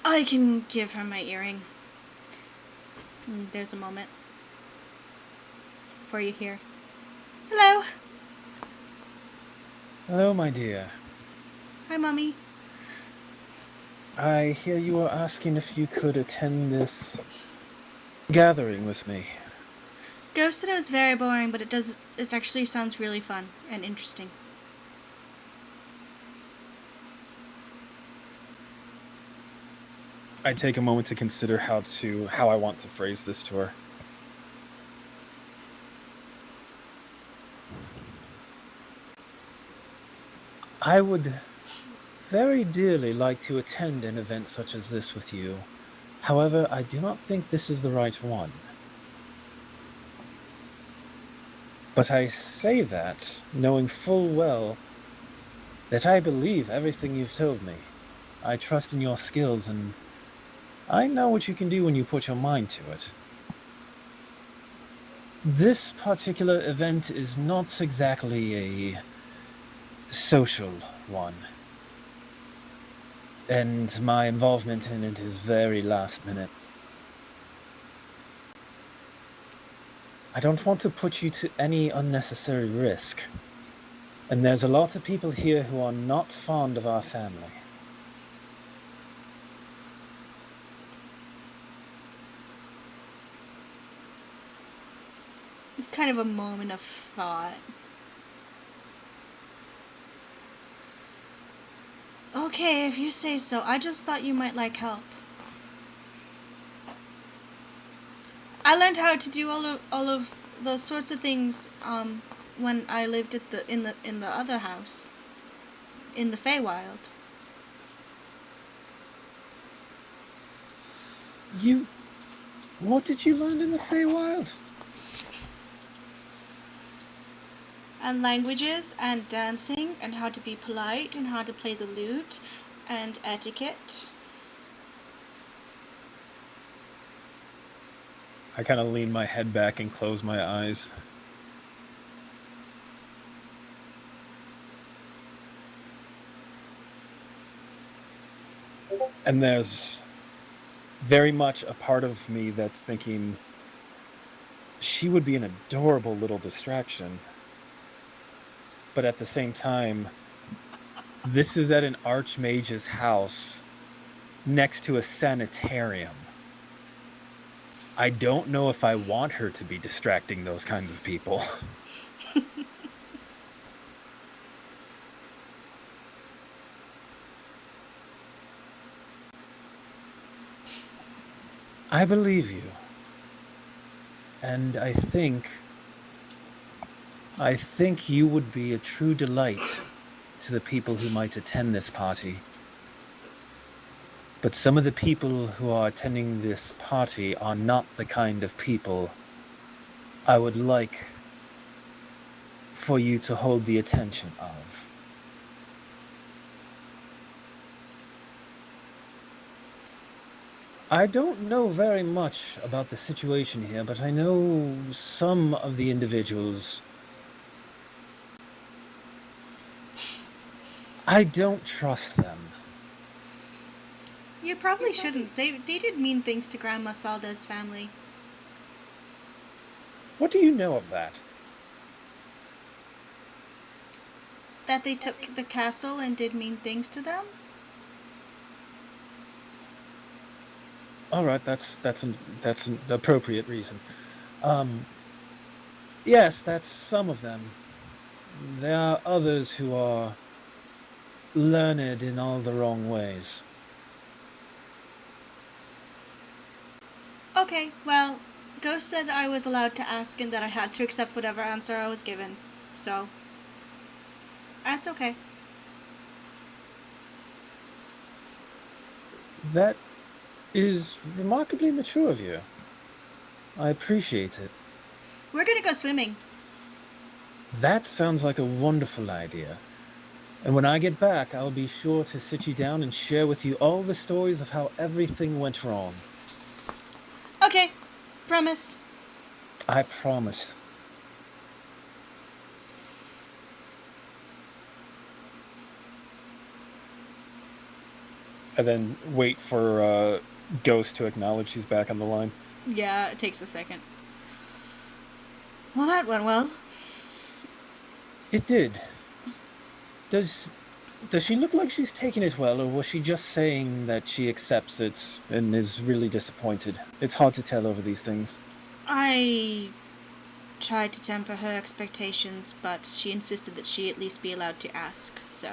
I can give her my earring. There's a moment. Before you hear. Hello. Hello, my dear. Hi, Mommy. I hear you are asking if you could attend this gathering with me. Ghost said it was very boring, but it actually sounds really fun and interesting. I take a moment to consider how I want to phrase this to her. I would very dearly like to attend an event such as this with you. However, I do not think this is the right one. But I say that, knowing full well that I believe everything you've told me. I trust in your skills, and I know what you can do when you put your mind to it. This particular event is not exactly a social one, and my involvement in it is very last minute. I don't want to put you to any unnecessary risk, and there's a lot of people here who are not fond of our family. It's kind of a moment of thought. Okay, if you say so. I just thought you might like help. I learned how to do all of those sorts of things when I lived at in the other house in the Feywild. What did you learn in the Feywild? And languages and dancing and how to be polite and how to play the lute and etiquette. I kind of lean my head back and close my eyes. And there's very much a part of me that's thinking she would be an adorable little distraction. But at the same time, this is at an archmage's house next to a sanitarium. I don't know if I want her to be distracting those kinds of people. I believe you. And I think you would be a true delight to the people who might attend this party. But some of the people who are attending this party are not the kind of people I would like for you to hold the attention of. I don't know very much about the situation here, but I know some of the individuals. I don't trust them. You probably shouldn't. They did mean things to Grandma Salda's family. What do you know of that? That they took the castle and did mean things to them? All right, that's an appropriate reason. Yes, that's some of them. There are others who are learned in all the wrong ways. Okay, well, Ghost said I was allowed to ask and that I had to accept whatever answer I was given. So, That's okay. That is remarkably mature of you. I appreciate it. We're gonna go swimming. That sounds like a wonderful idea. And when I get back, I'll be sure to sit you down and share with you all the stories of how everything went wrong. Okay. Promise. I promise. And then wait for Ghost to acknowledge she's back on the line. Yeah, it takes a second. Well, that went well. It did. Does she look like she's taking it well, or was she just saying that she accepts it and is really disappointed? It's hard to tell over these things. I tried to temper her expectations, but she insisted that she at least be allowed to ask, so.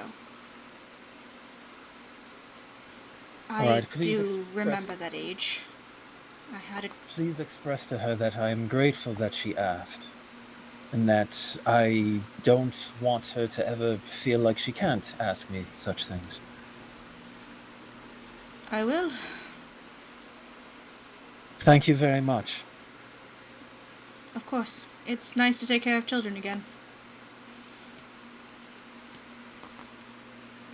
I Alright, please do express- remember that age. I had a Please express to her that I am grateful that she asked, and that I don't want her to ever feel like she can't ask me such things. I will. Thank you very much. Of course. It's nice to take care of children again.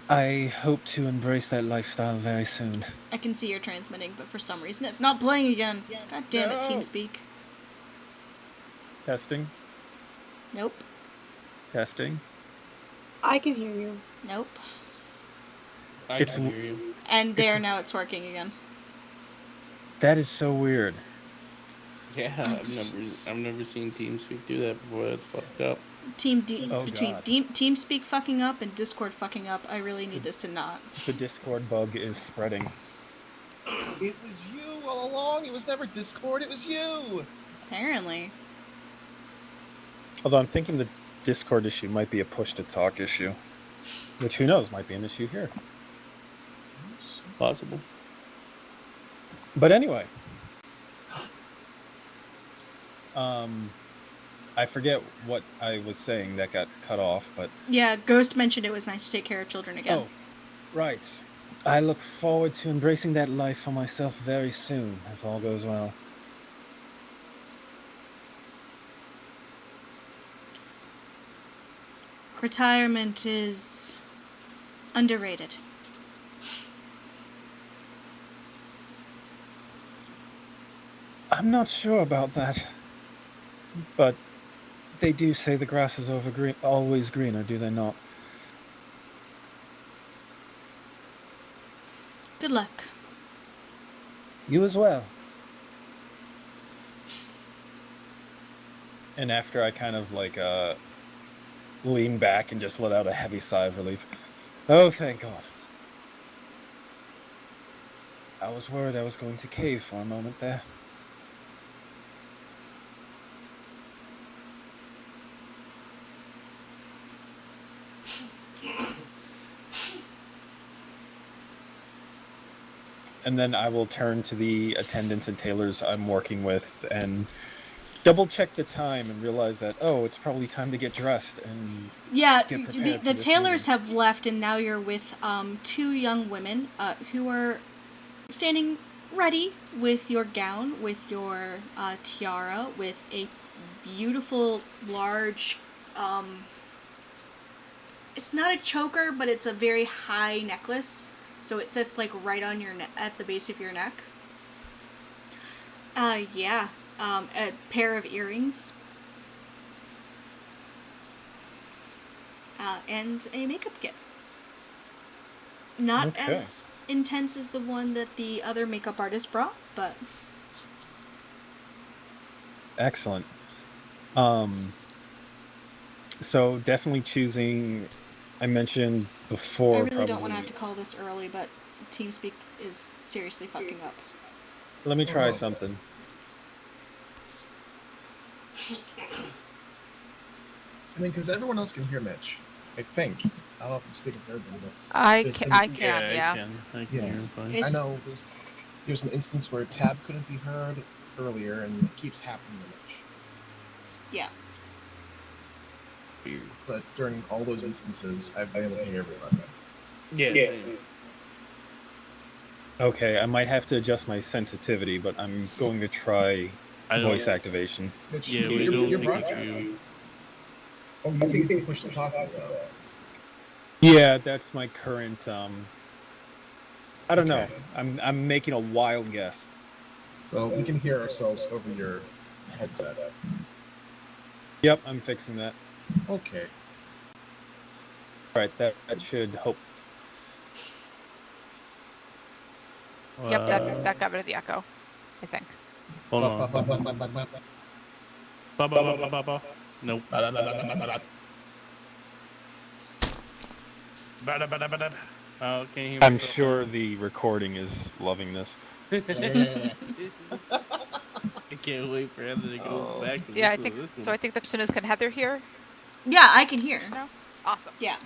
I hope to embrace that lifestyle very soon. I can see you're transmitting, but for some reason it's not playing again. God damn it, No. TeamSpeak. Testing. Nope. Testing. I can hear you. Nope. I It's can hear you. And there, now it's working again. That is so weird. Yeah, I've never seen TeamSpeak do that before. That's fucked up. Between God. TeamSpeak fucking up and Discord fucking up, I really need this to not. The Discord bug is spreading. It was you all along. It was never Discord. It was you. Apparently. Although I'm thinking the Discord issue might be a push-to-talk issue. Which, who knows, might be an issue here. Possible. But anyway. I forget what I was saying that got cut off, but... Yeah, Ghost mentioned it was nice to take care of children again. Oh, right. I look forward to embracing that life for myself very soon, if all goes well. Retirement is underrated. I'm not sure about that. But they do say the grass is always greener, do they not? Good luck. You as well. And after I kind of like lean back and just let out a heavy sigh of relief. Oh, thank God. I was worried I was going to cave for a moment there. And then I will turn to the attendants and tailors I'm working with and double check the time and realize that, oh, it's probably time to get dressed and Yeah, get prepared the for this tailors meeting. have left, and now you're with two young women who are standing ready with your gown, with your tiara, with a beautiful, large, it's not a choker, but it's a very high necklace. So it sits like right on your at the base of your neck. Yeah. A pair of earrings. And a makeup kit. Not Okay. as intense as the one that the other makeup artist brought, but Excellent. So definitely choosing. I mentioned before. I really don't probably, want to have to call this early, but TeamSpeak is seriously fucking up. Let me try Oh. something. I mean, because everyone else can hear Mitch. I think. I don't know if I'm speaking for everybody, but I There's can, been- I can, yeah. I can Yeah. hear him fine. It's- I know there's an instance where Tab couldn't be heard earlier, and it keeps happening to Mitch. Yeah. Weird. but during all those instances, I've been able to hear everyone. Yeah. Okay, I might have to adjust my sensitivity, but I'm going to try I don't. voice activation. Mitch, Yeah, we you're don't think broadcasting. it's you. Oh, you think it's the push to talk though? Yeah, that's my current. I don't know. Okay. I'm making a wild guess. Well, we can hear ourselves over your headset. Yep, I'm fixing that. Okay. All right, that should hope. Yep, that got rid of the echo, I think. Hold on. Nope. Oh, can't hear I'm myself sure now. the recording is loving this. I can't wait for Heather to go back and Yeah, I listen think to this so. one. I think the person can Heather hear Yeah, I can hear. now. Awesome. Yeah.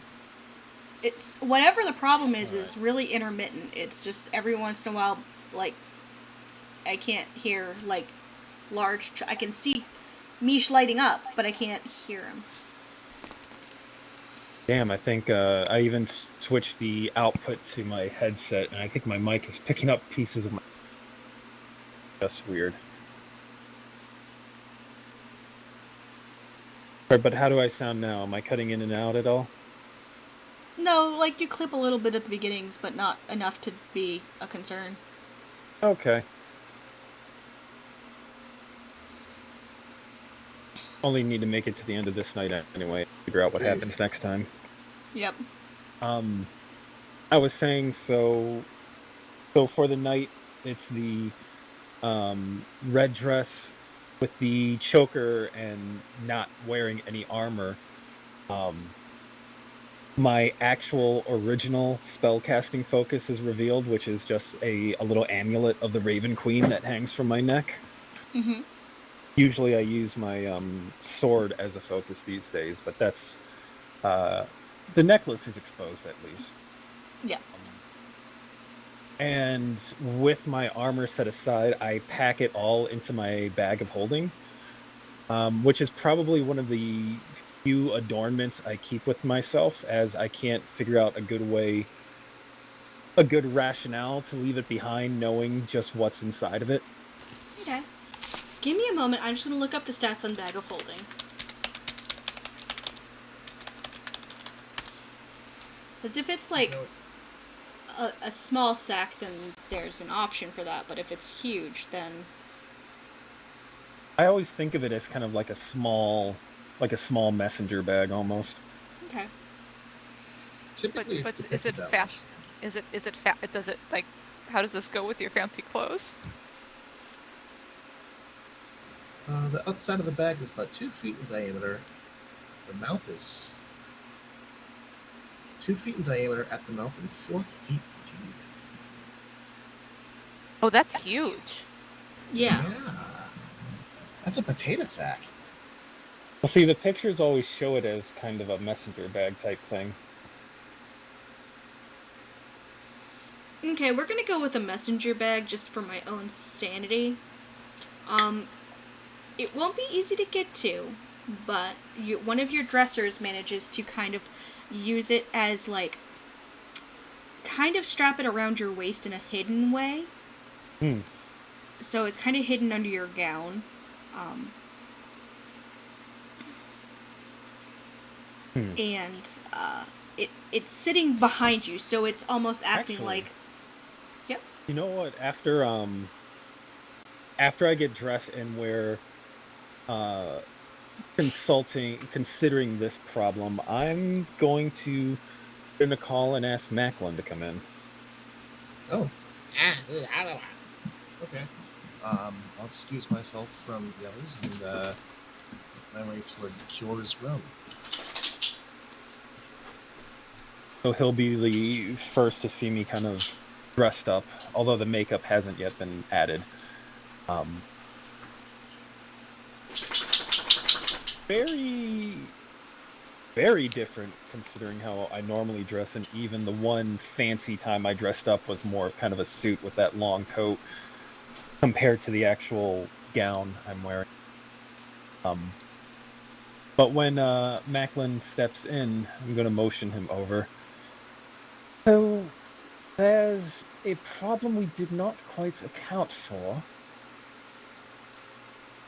It's whatever the problem is really intermittent. It's just every once in a while, like, I can't hear, like, I can see Mish lighting up, but I can't hear him. Damn, I think I even switched the output to my headset, and I think my mic is picking up pieces of my. That's weird. Right, but how do I sound now? Am I cutting in and out at all? No, like, you clip a little bit at the beginnings, but not enough to be a concern. Okay. Only need to make it to the end of this night anyway. Figure out what happens next time. Yep. I was saying so for the night, it's the red dress with the choker and not wearing any armor. My actual original spellcasting focus is revealed, which is just a little amulet of the Raven Queen that hangs from my neck. Mm-hmm. Usually I use my sword as a focus these days, but that's the necklace is exposed at least. Yeah. And with my armor set aside, I pack it all into my bag of holding, which is probably one of the few adornments I keep with myself, as I can't figure out a good rationale to leave it behind, knowing just what's inside of it. Okay. Give me a moment. I'm just going to look up the stats on Bag of Holding. Because if it's like a small sack, then there's an option for that. But if it's huge, then... I always think of it as kind of like a small messenger bag almost. Okay. Typically, But it's is it depicted that fashion? Is it fat? Does it like? How does this go with your fancy clothes? way. The outside of the bag is about 2 feet in diameter. The mouth is 2 feet in diameter at the mouth and 4 feet deep. Oh, that's huge. Yeah. That's a potato sack. Well, see, the pictures always show it as kind of a messenger bag type thing. Okay, we're going to go with a messenger bag just for my own sanity. It won't be easy to get to, but one of your dressers manages to kind of use it as, like, kind of strap it around your waist in a hidden way. So it's kind of hidden under your gown. And it's sitting behind you, so it's almost acting Actually, like... Yep. You know what? After I get dressed and wear considering this problem, I'm going to in a call and ask Macklin to come in. Oh. Okay. I'll excuse myself from the others and make my way toward Cure's room. So he'll be the first to see me kind of dressed up, although the makeup hasn't yet been added. Very, very different considering how I normally dress, and even the one fancy time I dressed up was more of kind of a suit with that long coat compared to the actual gown I'm wearing. But when Macklin steps in, I'm going to motion him over. So, there's a problem we did not quite account for.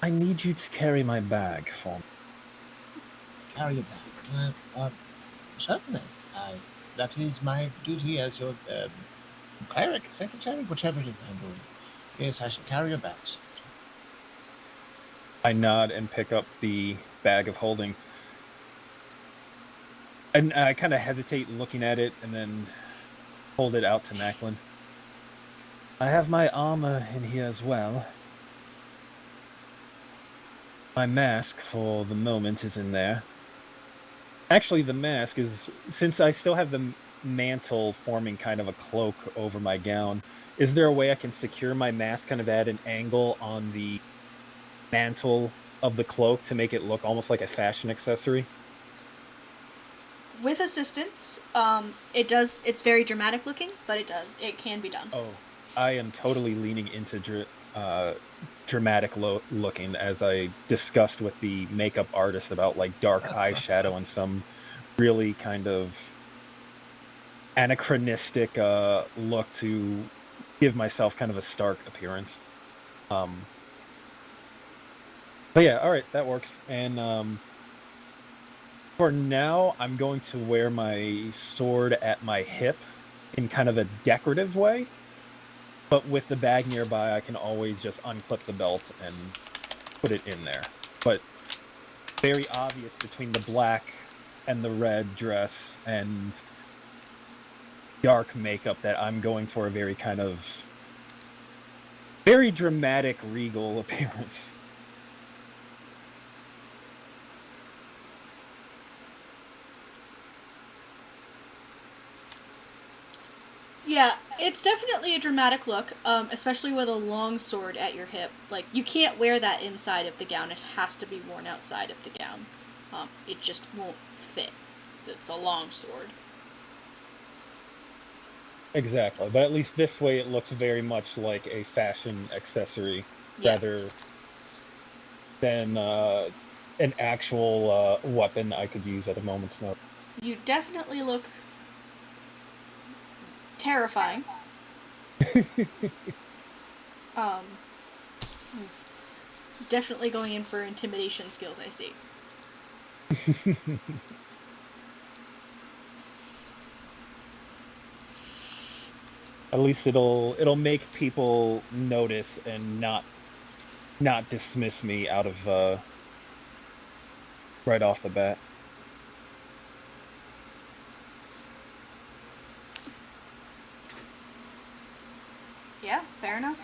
I need you to carry my bag for me. Carry your bag. Certainly. That is my duty as your cleric, secretary, whichever it is I'm doing. Yes, I shall carry your bags. I nod and pick up the bag of holding. And I kind of hesitate looking at it and then hold it out to Macklin. I have my armor in here as well. My mask, for the moment, is in there. Actually, the mask is... Since I still have the mantle forming kind of a cloak over my gown, is there a way I can secure my mask kind of at an angle on the mantle of the cloak to make it look almost like a fashion accessory? With assistance, it's very dramatic looking, but it can be done. Oh, I am totally leaning into dramatic looking, as I discussed with the makeup artist about like dark eyeshadow and some really kind of anachronistic look to give myself kind of a stark appearance. But yeah, all right, that works. And for now, I'm going to wear my sword at my hip in kind of a decorative way. But with the bag nearby, I can always just unclip the belt and put it in there. But very obvious between the black and the red dress and dark makeup that I'm going for a very kind of very dramatic, regal appearance. Yeah, it's definitely a dramatic look, especially with a long sword at your hip. Like, you can't wear that inside of the gown. It has to be worn outside of the gown. It just won't fit, 'cause it's a long sword. Exactly, but at least this way it looks very much like a fashion accessory Yeah. rather than an actual weapon I could use at a moment's notice. You definitely look terrifying. Definitely going in for intimidation skills, I see. At least it'll make people notice and not dismiss me out of right off the bat. Yeah, fair enough.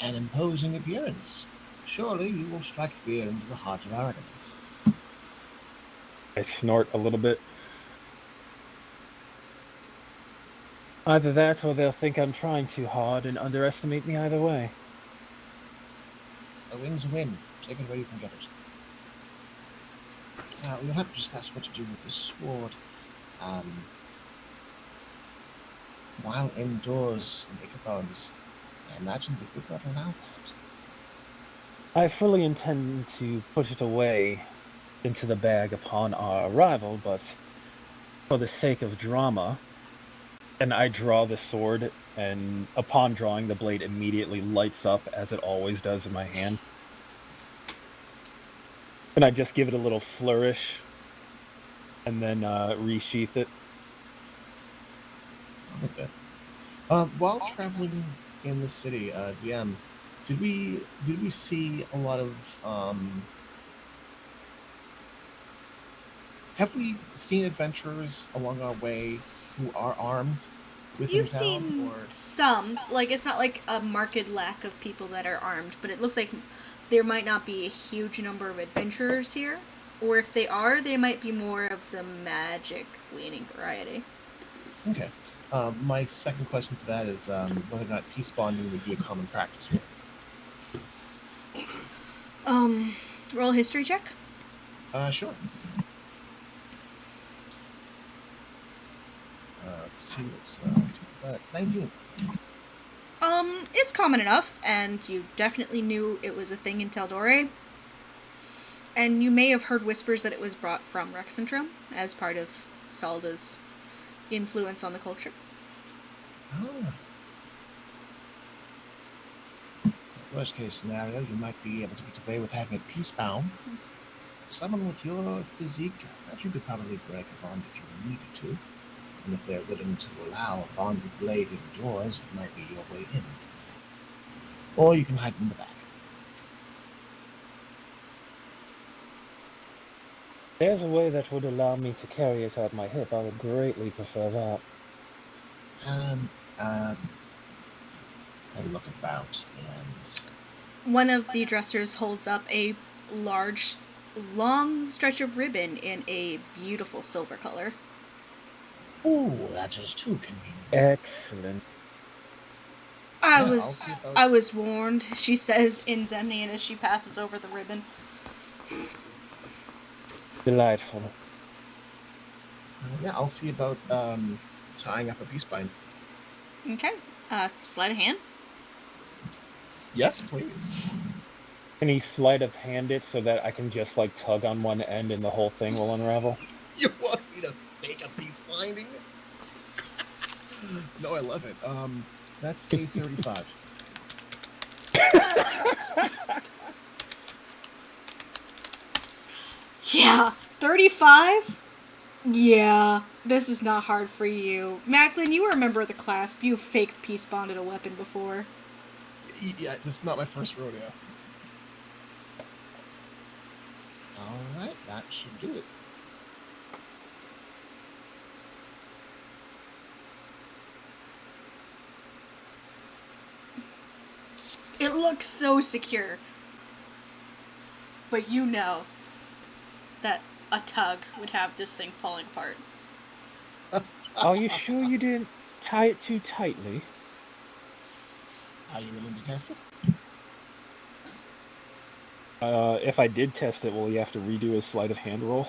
An imposing appearance. Surely you will strike fear into the heart of our enemies. I snort a little bit. Either that, or they'll think I'm trying too hard and underestimate me either way. A win's a win. Take it where you can get it. We'll have to discuss what to do with this sword. While indoors in Icathons, I imagine they would not allow that. I fully intend to push it away into the bag upon our arrival, but for the sake of drama, and I draw the sword, and upon drawing, the blade immediately lights up as it always does in my hand. And I just give it a little flourish, and then resheath it. Okay. While traveling in the city, DM, did we see a lot of have we seen adventurers along our way who are armed within You've town? seen Or some. Like, it's not like a marked lack of people that are armed, but it looks like there might not be a huge number of adventurers here. Or if they are, they might be more of the magic-leaning variety. okay. My second question to that is whether or not peace bonding would be a common practice here. Roll a history check. Sure. Let's see. It's 19. It's common enough, and you definitely knew it was a thing in Tal'Dorei. And you may have heard whispers that it was brought from Rexentrum as part of Salda's influence on the culture. Oh. Worst case scenario, you might be able to get away with having it peacebound. Someone with your physique, that you could probably break a bond if you needed to. And if they're willing to allow a bonded blade indoors, it might be your way in. Or you can hide in the back. There's a way that would allow me to carry it at my hip. I would greatly prefer that. I look about, and One of the dressers holds up a large, long stretch of ribbon in a beautiful silver color. ooh, that is too convenient. Excellent. I Yeah, I'll see about- I was warned, she says in Zemnian as she passes over the ribbon. Delightful. Yeah, I'll see about tying up a peace bind. Okay. Sleight of hand. Yes, please. Can he sleight of hand it so that I can just like tug on one end and the whole thing will unravel? You want me to fake a peace binding? No, I love it. That's a 35. Yeah. 35? Yeah. This is not hard for you. Macklin, you were a member of the clasp. You fake peace bonded a weapon before. Yeah, this is not my first rodeo. all right, that should do it. It looks so secure. But you know that a tug would have this thing falling apart. Are you sure you didn't tie it too tightly? Are you willing to test it? If I did test it, will you have to redo a sleight of hand roll?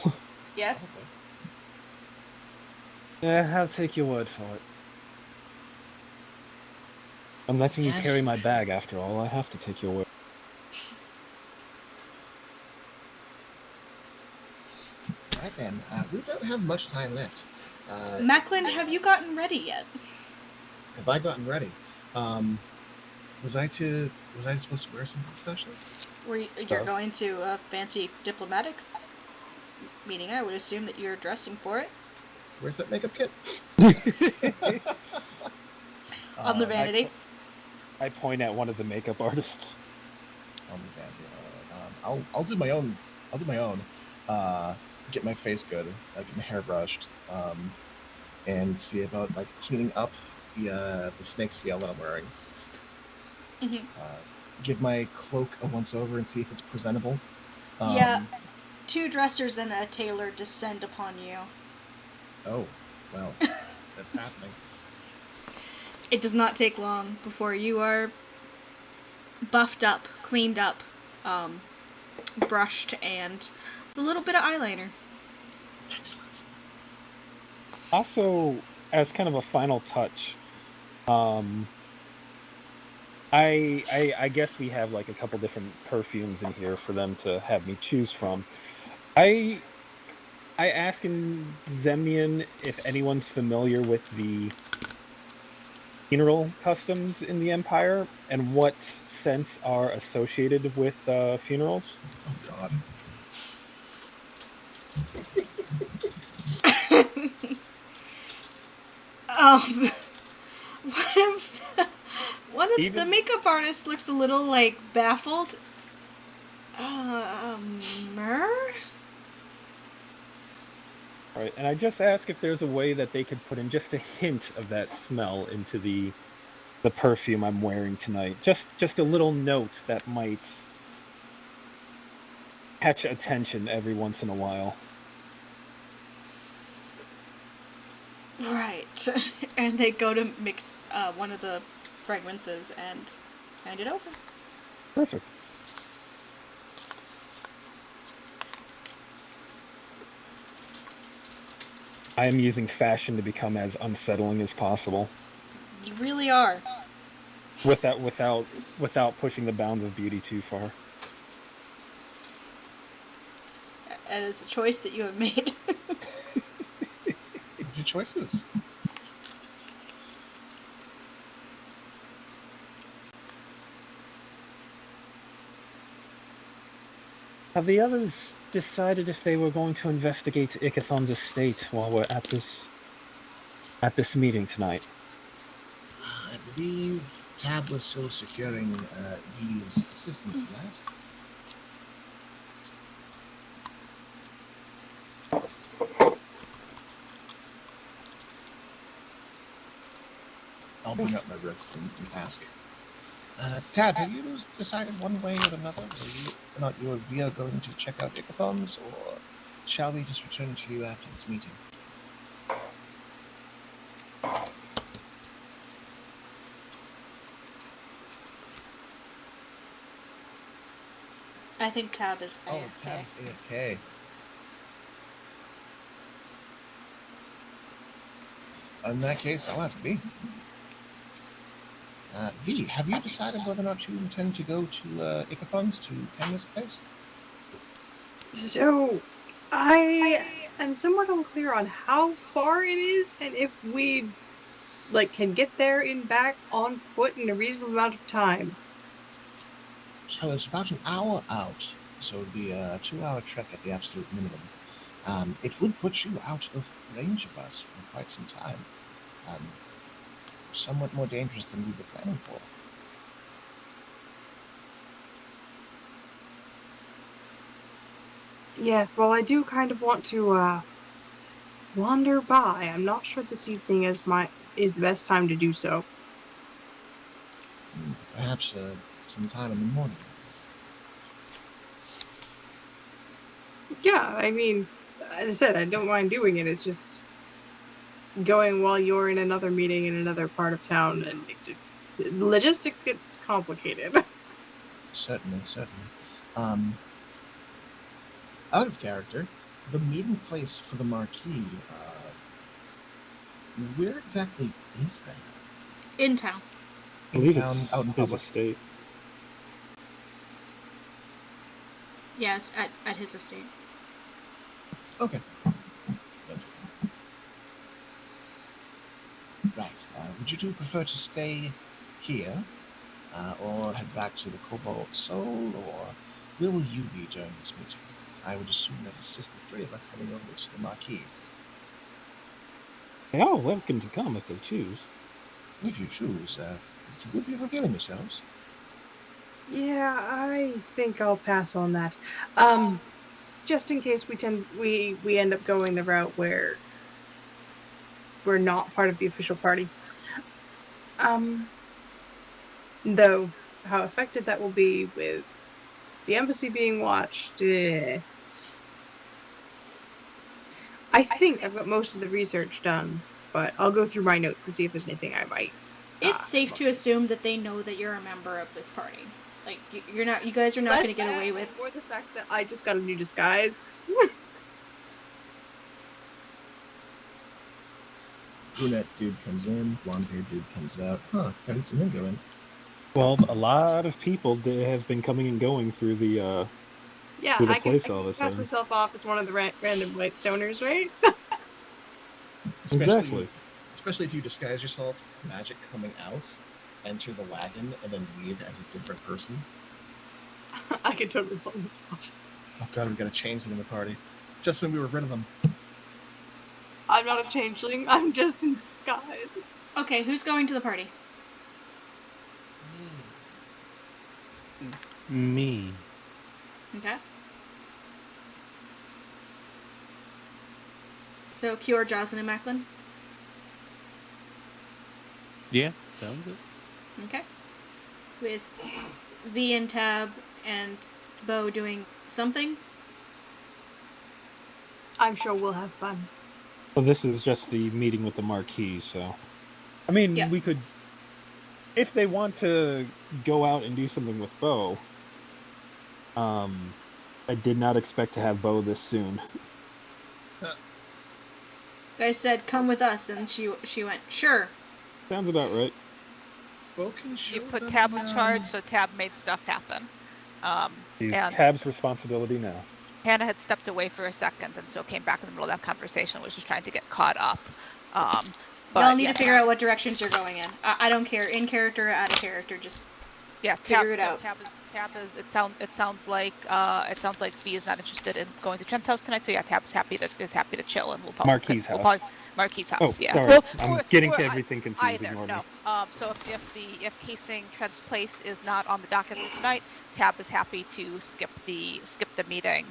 Yes? I'll take your word for it. I'm letting you carry my bag after all. I have to take your word. All right then. We don't have much time left. Macklin, have you gotten ready yet? Have I gotten ready? Was I supposed to wear something special? You're going to a fancy diplomatic meeting. I would assume that you're dressing for it. Where's that makeup kit? On the vanity. I point at one of the makeup artists. On the vanity. I'll do my own. I'll do my own. Get my face good. Get my hair brushed. And see about like cleaning up the snake scale that I'm wearing. Mm-hmm. Give my cloak a once over and see if it's presentable. Yeah. 2 dressers and a tailor descend upon you. Oh, well, that's happening. It does not take long before you are buffed up, cleaned up, brushed, and a little bit of eyeliner. Excellent. Also, as kind of a final touch, I guess we have like a couple different perfumes in here for them to have me choose from. I ask in Zemnian if anyone's familiar with the funeral customs in the Empire and what scents are associated with funerals. Oh God. One of the makeup artists looks a little like baffled. Myrrh? Right, and I just ask if there's a way that they could put in just a hint of that smell into the perfume I'm wearing tonight. Just a little note that might catch attention every once in a while. Right. And they go to mix one of the fragrances and hand it over. Perfect. I am using fashion to become as unsettling as possible. You really are. Without pushing the bounds of beauty too far. That is a choice that you have made. These are your choices. Have the others decided if they were going to investigate Ikathon's estate while we're at this meeting tonight? I believe Tab was still securing V's assistance in that. I'll bring up my wrist and ask. Tab, have you decided one way or another whether or not you or V are going to check out Ikathon's, or shall we just return to you after this meeting? I think Tab is AFK. Oh, Tab's AFK. In that case, I'll ask V. V, have you decided whether or not you intend to go to Ikathon's to canvas the place? So, I am somewhat unclear on how far it is and if we can get there and back on foot in a reasonable amount of time. So it's about an hour out, so it'd be a 2-hour trek at the absolute minimum. It would put you out of range of us for quite some time. Somewhat more dangerous than we were planning for. Yes, well, I do kind of want to wander by. I'm not sure this evening is the best time to do so. Perhaps sometime in the morning. Yeah, I mean, as I said, I don't mind doing it. It's just going while you're in another meeting in another part of town, and the logistics gets complicated. Certainly. Out of character, the meeting place for the Marquis, where exactly is that? In town. I In believe town, it's out in his public? estate. Yeah, it's at his estate. Okay. Right. Would you two prefer to stay here, or head back to the Cobalt Soul, or where will you be during this meeting? I would assume that it's just the three of us heading over to the Marquis. They are welcome to come if they choose. If you choose, you would be revealing yourselves. Yeah, I think I'll pass on that. Just in case we end up going the route where we're not part of the official party. Though how affected that will be with the embassy being watched, I think I've got most of the research done, but I'll go through my notes and see if there's anything I might. It's safe to assume that they know that you're a member of this party. Like, you're not. You guys are not going to get away with. Or the fact that I just got a new disguise. Brunette dude comes in, blonde-haired dude comes out. Huh, haven't seen him go in. Well, a lot of people have been coming and going through the Yeah, through the I can place all of a pass sudden. myself off as one of the random white stoners, right? Exactly. Especially if you disguise yourself with magic coming out, enter the wagon, and then leave as a different person. I can totally pull this off. Oh god, we gotta change them in the party. Just when we were rid of them. I'm not a changeling. I'm just in disguise. Okay, who's going to the party? Me. Okay. So, Kior, Jocelyn, and Macklin? Yeah, sounds good. Okay. With V and Tab and Bo doing something? I'm sure we'll have fun. Well, this is just the meeting with the Marquis, so... I mean, Yeah. we could... If they want to go out and do something with Bo... I did not expect to have Bo this soon. Guys said, come with us, and she went, sure. Sounds about right. Bo can show You put them, Tab in charge, so Tab made stuff happen. It's And Tab's responsibility now. Hannah had stepped away for a second, and so came back in the middle of that conversation. Was just trying to get caught up. But Y'all need yeah, to figure out what directions you're going in. I don't care, in character or out of character. Just Yeah, figure it out. Tab is. It sounds like B is not interested in going to Trent's house tonight. So yeah, Tab is happy to chill, and we'll probably Marquis' we'll house. probably Marquis' house. Oh, Yeah. sorry. Well, I'm or- getting or to I- everything confused. Either Ignore no. me. So if casing Trent's place is not on the docket for tonight, Tab is happy to skip the meeting,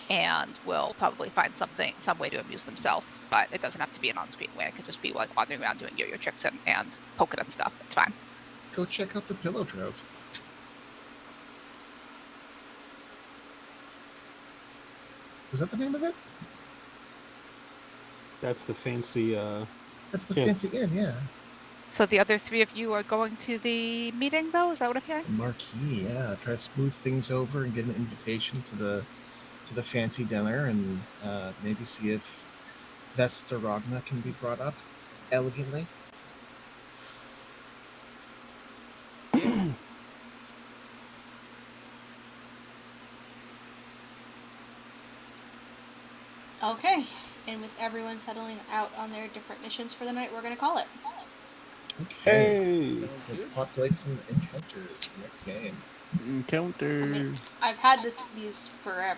and will probably find some way to amuse themselves. But it doesn't have to be an on-screen way. It could just be like wandering around doing yo-yo tricks and poking at stuff. It's fine. Go check out the Pillow Trove. Is that the name of it? That's the fancy. That's the Yeah. fancy inn, yeah. So the other three of you are going to the meeting, though? Is that what I'm hearing? Marquis, yeah. Try to smooth things over and get an invitation to the fancy dinner, and maybe see if Vestaragna can be brought up elegantly. Okay. And with everyone settling out on their different missions for the night, we're gonna call it. Okay. Hey. We'll populate some encounters for next game. Encounter. I've had these forever.